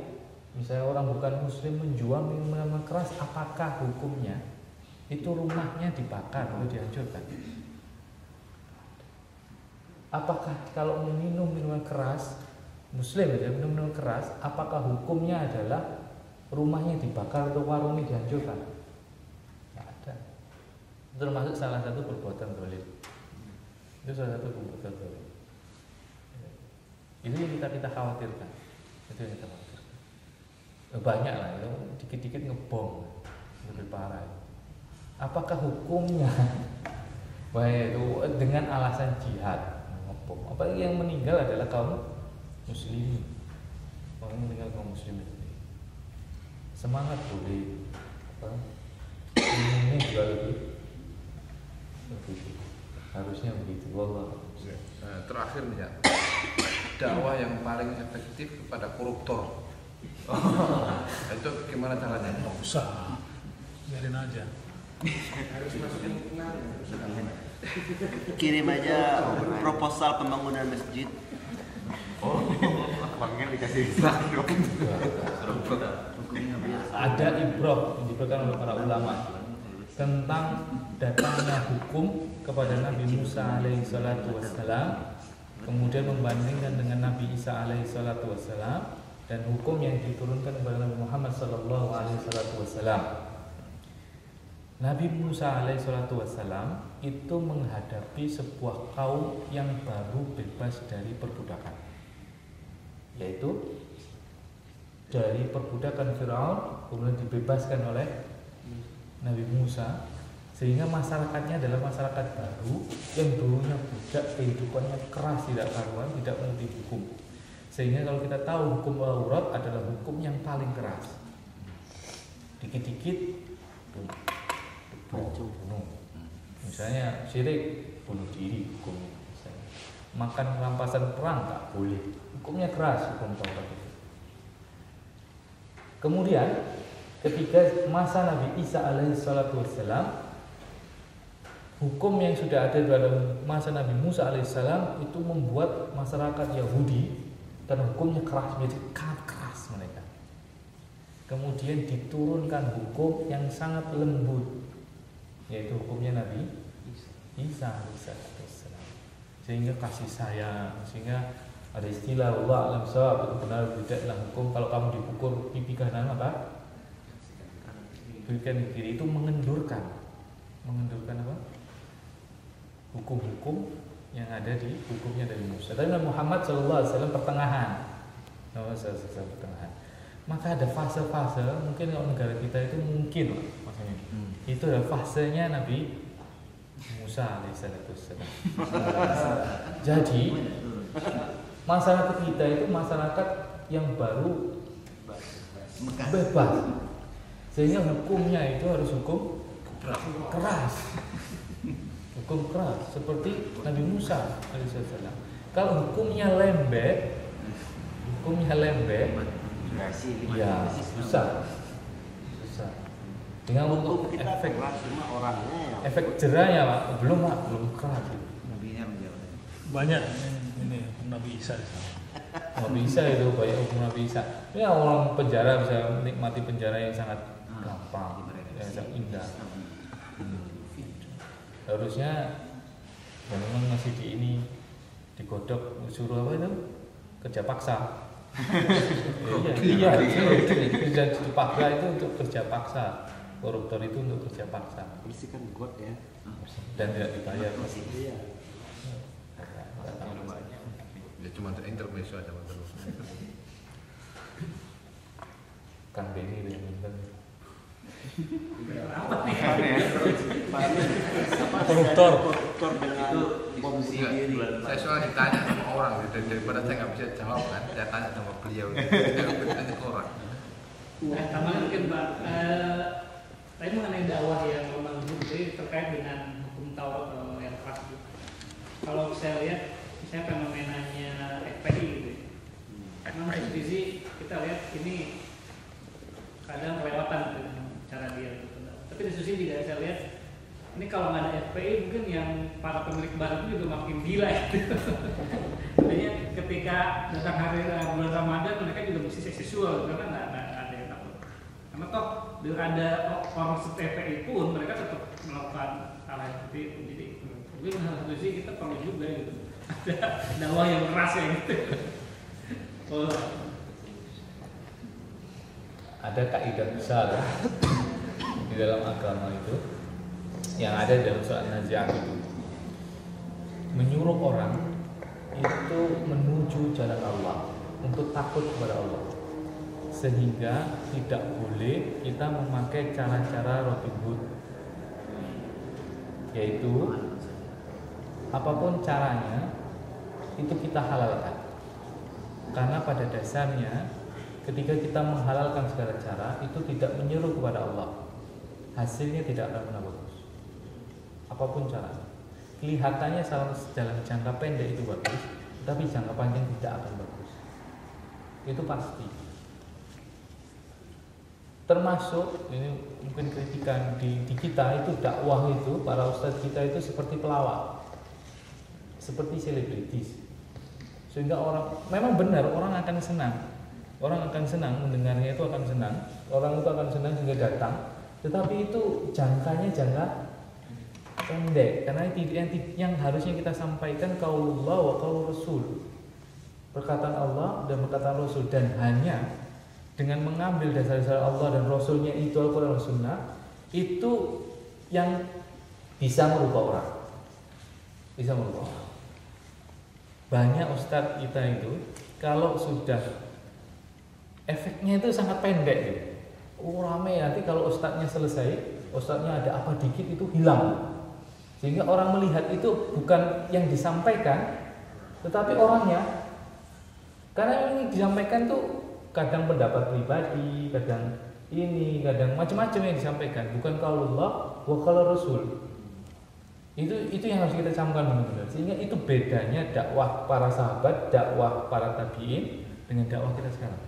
misalnya orang bukan muslim menjual minuman keras, apakah hukumnya itu rumahnya dibakar atau dihancurkan? Apakah kalau meminum minuman keras, muslim ya, minum minuman keras, apakah hukumnya adalah rumahnya dibakar atau warungnya dihancurkan? Tidak ada. Itu termasuk salah satu perbuatan zalim. Itu salah satu perbuatan zalim. Itu yang kita khawatirkan. Itu yang kita khawatirkan. Banyak lah, ya, dikit-dikit ngebom lebih parah. Apakah hukumnya baik itu dengan alasan jihad ngebom? Apalagi yang meninggal adalah kaum muslimin. Orang yang meninggal kaum muslimin. Semangat boleh, ini juga lebih harusnya begitu. Wallah. Terakhir nih ya, dakwah yang paling efektif kepada koruptor. Itu gimana caranya? Nggak usah, biarin aja. Kirim aja proposal pembangunan masjid. Ada ibrah yang diberikan oleh para ulama tentang datangnya hukum kepada Nabi Musa alaihi salatu wassalam, kemudian membandingkan dengan Nabi Isa alaihi salatu wassalam, dan hukum yang diturunkan kepada Nabi Muhammad sallallahu alaihi wasallam. Nabi Musa alaihi salatu wassalam itu menghadapi sebuah kaum yang baru bebas dari perbudakan, yaitu dari perbudakan Firaun, kemudian dibebaskan oleh Nabi Musa, sehingga masyarakatnya adalah masyarakat baru yang dulunya budak, kehidupannya keras, tidak karuan, tidak mengerti hukum. Sehingga kalau kita tahu hukum aurat adalah hukum yang paling keras. Dikit-dikit bunuh. Misalnya syirik, bunuh diri hukumnya. Makan rampasan perang tak boleh. Hukumnya keras hukum Taurat itu. Kemudian ketika masa Nabi Isa alaihi salatu wassalam, hukum yang sudah ada dalam masa Nabi Musa alaihissalam itu membuat masyarakat Yahudi dan hukumnya keras, menjadi keras mereka. Kemudian diturunkan hukum yang sangat lembut, yaitu hukumnya Nabi Isa alaihissalam, sehingga kasih sayang, sehingga ada istilah Allah alam sawab, itu benar tidaklah hukum kalau kamu dipukul pipi kanan apa? Berikan kiri, itu mengendurkan apa? Hukum-hukum yang ada di hukumnya dari Musa. Tapi Nabi Muhammad SAW pertengahan. Pertengahan. Maka ada fase-fase, mungkin kalau negara kita itu mungkin lah maksudnya. Itu adalah fasenya Nabi Musa alaihissalam. Jadi masyarakat kita itu masyarakat yang baru bebas, sehingga hukumnya itu harus hukum keras. Hukum keras seperti Nabi Musa alaihissalam. Kalau hukumnya lembek, ya susah. Dengan untuk efek jerahnya Pak, belum keras. Banyak ini Nabi Isa di sana. Nabi Isa itu banyak hukum Nabi Isa. Ya orang penjara bisa menikmati penjara yang sangat gampang, yang sangat indah. Harusnya ya memang masih digodok, suruh apa itu, kerja paksa. Iya, kerja dipaksa itu untuk kerja paksa, koruptor itu untuk kerja paksa. Bersihkan got ya. Dan tidak dibayar. Iya. Ya cuma intermezzo aja terus. Kang Benny itu yang minta. Koruptor dengan bom bunuh diri. Saya soal ditanya sama orang dan daripada saya nggak bisa jawab kan, saya tanya sama beliau. Saya bertanya ke orang. Tambahan mungkin Pak, tadi mengenai dakwah yang memang jadi terkait dengan hukum Taurat yang keras itu. Kalau saya lihat, misalnya fenomenanya FPI gitu. Memang satu sisi kita lihat ini kadang kelewatan dengan cara dia gitu. Tapi di sisi juga saya lihat ini kalau nggak ada FPI mungkin yang para pemilik barang itu juga makin gila ya. Sebenarnya ketika datang hari bulan Ramadan mereka juga mesti seksual karena nggak ada yang takut. Karena toh ada orang FPI pun mereka tetap melakukan hal yang seperti itu. Jadi mungkin satu sisi kita perlu juga gitu. Ada dakwah yang keras ya gitu. Ada kaidah besar di dalam agama itu yang ada dalam surat Nazi'at itu, menyuruh orang itu menuju jalan Allah, untuk takut kepada Allah. Sehingga tidak boleh kita memakai cara-cara Robin Hood, yaitu apapun caranya itu kita halalkan. Karena pada dasarnya ketika kita menghalalkan segala cara itu tidak menyeru kepada Allah, hasilnya tidak akan pernah bagus. Apapun caranya, kelihatannya dalam jangka pendek itu bagus, tapi jangka panjang tidak akan bagus. Itu pasti. Termasuk ini mungkin kritikan di kita itu, dakwah itu, para ustadz kita itu seperti pelawak, seperti selebritis, sehingga orang memang benar orang akan senang mendengarnya, itu akan senang, orang itu akan senang sehingga datang, tetapi itu jangkanya jangka pendek, karena yang harusnya kita sampaikan qaulullah wa qaulur rasul, perkataan Allah dan perkataan Rasul, dan hanya dengan mengambil dasar-dasar Allah dan Rasulnya itu Al-Quran dan Sunnah, itu yang bisa merubah orang. Banyak ustadz kita itu kalau sudah efeknya itu sangat pendek gitu. Rame, nanti kalau ustadznya selesai, ustadznya ada apa dikit itu hilang, sehingga orang melihat itu bukan yang disampaikan tetapi orangnya. Karena yang disampaikan tuh kadang pendapat pribadi, kadang macam-macam yang disampaikan, bukan qaulullah wa qaulur rasul. Itu yang harus kita camkan benar-benar. Sehingga itu bedanya dakwah para sahabat, dakwah para tabi'in dengan dakwah kita sekarang.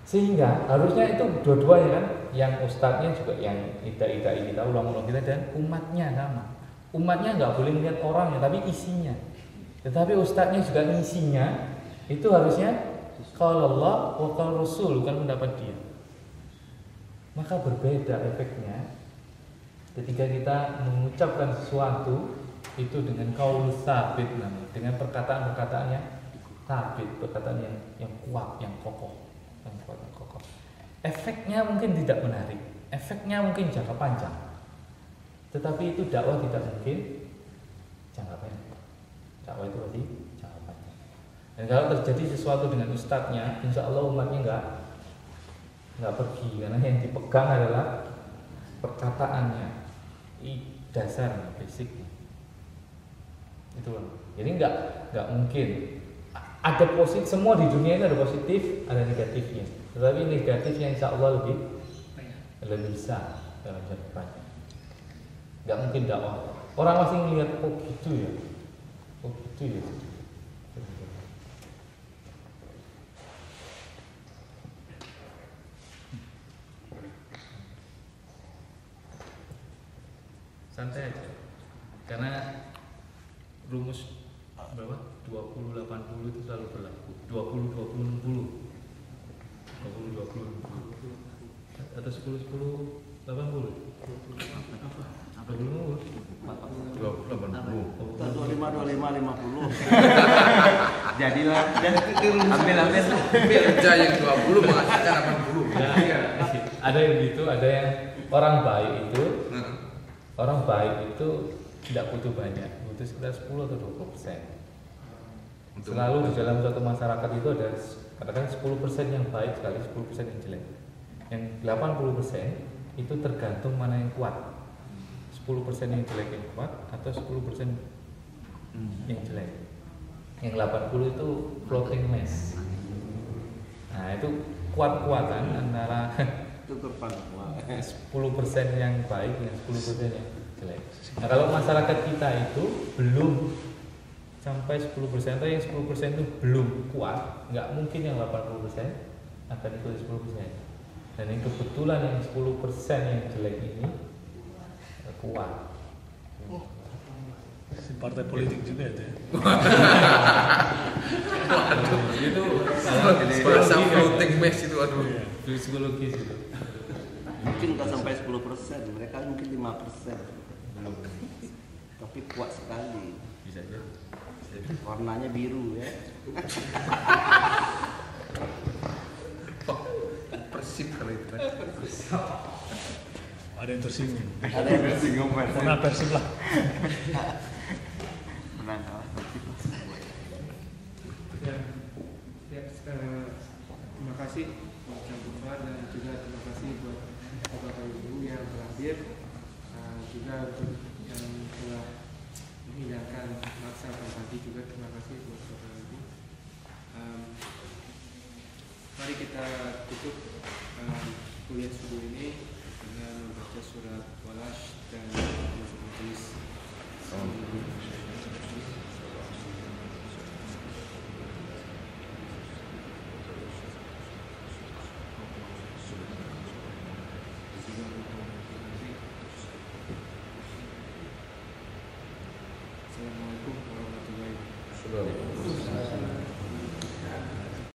Sehingga harusnya itu dua-duanya kan, yang ustadznya juga yang ida-ida kita, ulama-ulama kita, dan umatnya sama. Umatnya nggak boleh melihat orangnya, tapi isinya. Tetapi ustadznya juga isinya itu harusnya qaulullah wa qaulur rasul, bukan pendapat dia. Maka berbeda efeknya ketika kita mengucapkan sesuatu itu dengan qaul tsabit namanya, dengan perkataan-perkataan yang tsabit, perkataan yang kuat, yang kokoh. Efeknya mungkin tidak menarik, efeknya mungkin jangka panjang, tetapi itu dakwah tidak mungkin jangka pendek. Dakwah itu pasti jangka panjang. Dan kalau terjadi sesuatu dengan ustadznya, insya Allah umatnya nggak pergi, karena yang dipegang adalah perkataannya, dasarnya, basicnya. Itu loh. Jadi nggak mungkin ada positif. Semua di dunia ini ada positif, ada negatifnya. Tetapi negatifnya insya Allah lebih besar dalam jangka panjang. Nggak mungkin dakwah. Orang masih melihat gitu ya. Santai aja. Karena rumus berapa? 20-80 itu selalu berlaku. 20-20-60. 20-20-60 atau 10-10-80. 20-80. 25-25-50. Jadilah ambil Kerja yang 20 menghasilkan 80. Ya, ada yang gitu, ada yang orang baik itu tidak butuh banyak, butuh sekitar 10 atau 20%. Selalu di dalam suatu masyarakat itu ada katakan 10% yang baik sekali, 10% yang jelek. Yang 80% itu tergantung mana yang kuat. 10% yang jelek yang kuat atau 10% yang jelek. Yang 80 itu floating mass. Nah, itu kuat-kuatan antara Itu kurban 10% yang baik dengan 10% yang jelek. Nah, kalau masyarakat kita itu belum sampai 10%, atau yang 10% itu belum kuat, nggak mungkin yang 80% akan ikut 10%. Dan yang kebetulan yang 10% yang jelek ini kuat. Si partai politik juga itu ya. Itu Bahasa floating mass itu, aduh. psikologis itu. mungkin nggak sampai 10%, mereka mungkin 5%. Tapi kuat sekali. Bisa aja. Warnanya biru ya. Persib kali itu. Ada yang tersinggung. Ada yang tersinggung. Pernah Persib lah. menang kalah Persib. terima kasih Ustaz Gufar dan juga terima kasih buat Bapak Ibu yang hadir, juga untuk yang telah menghilangkan maksa pagi juga terima kasih buat Bapak Ibu. Mari kita tutup kuliah subuh ini.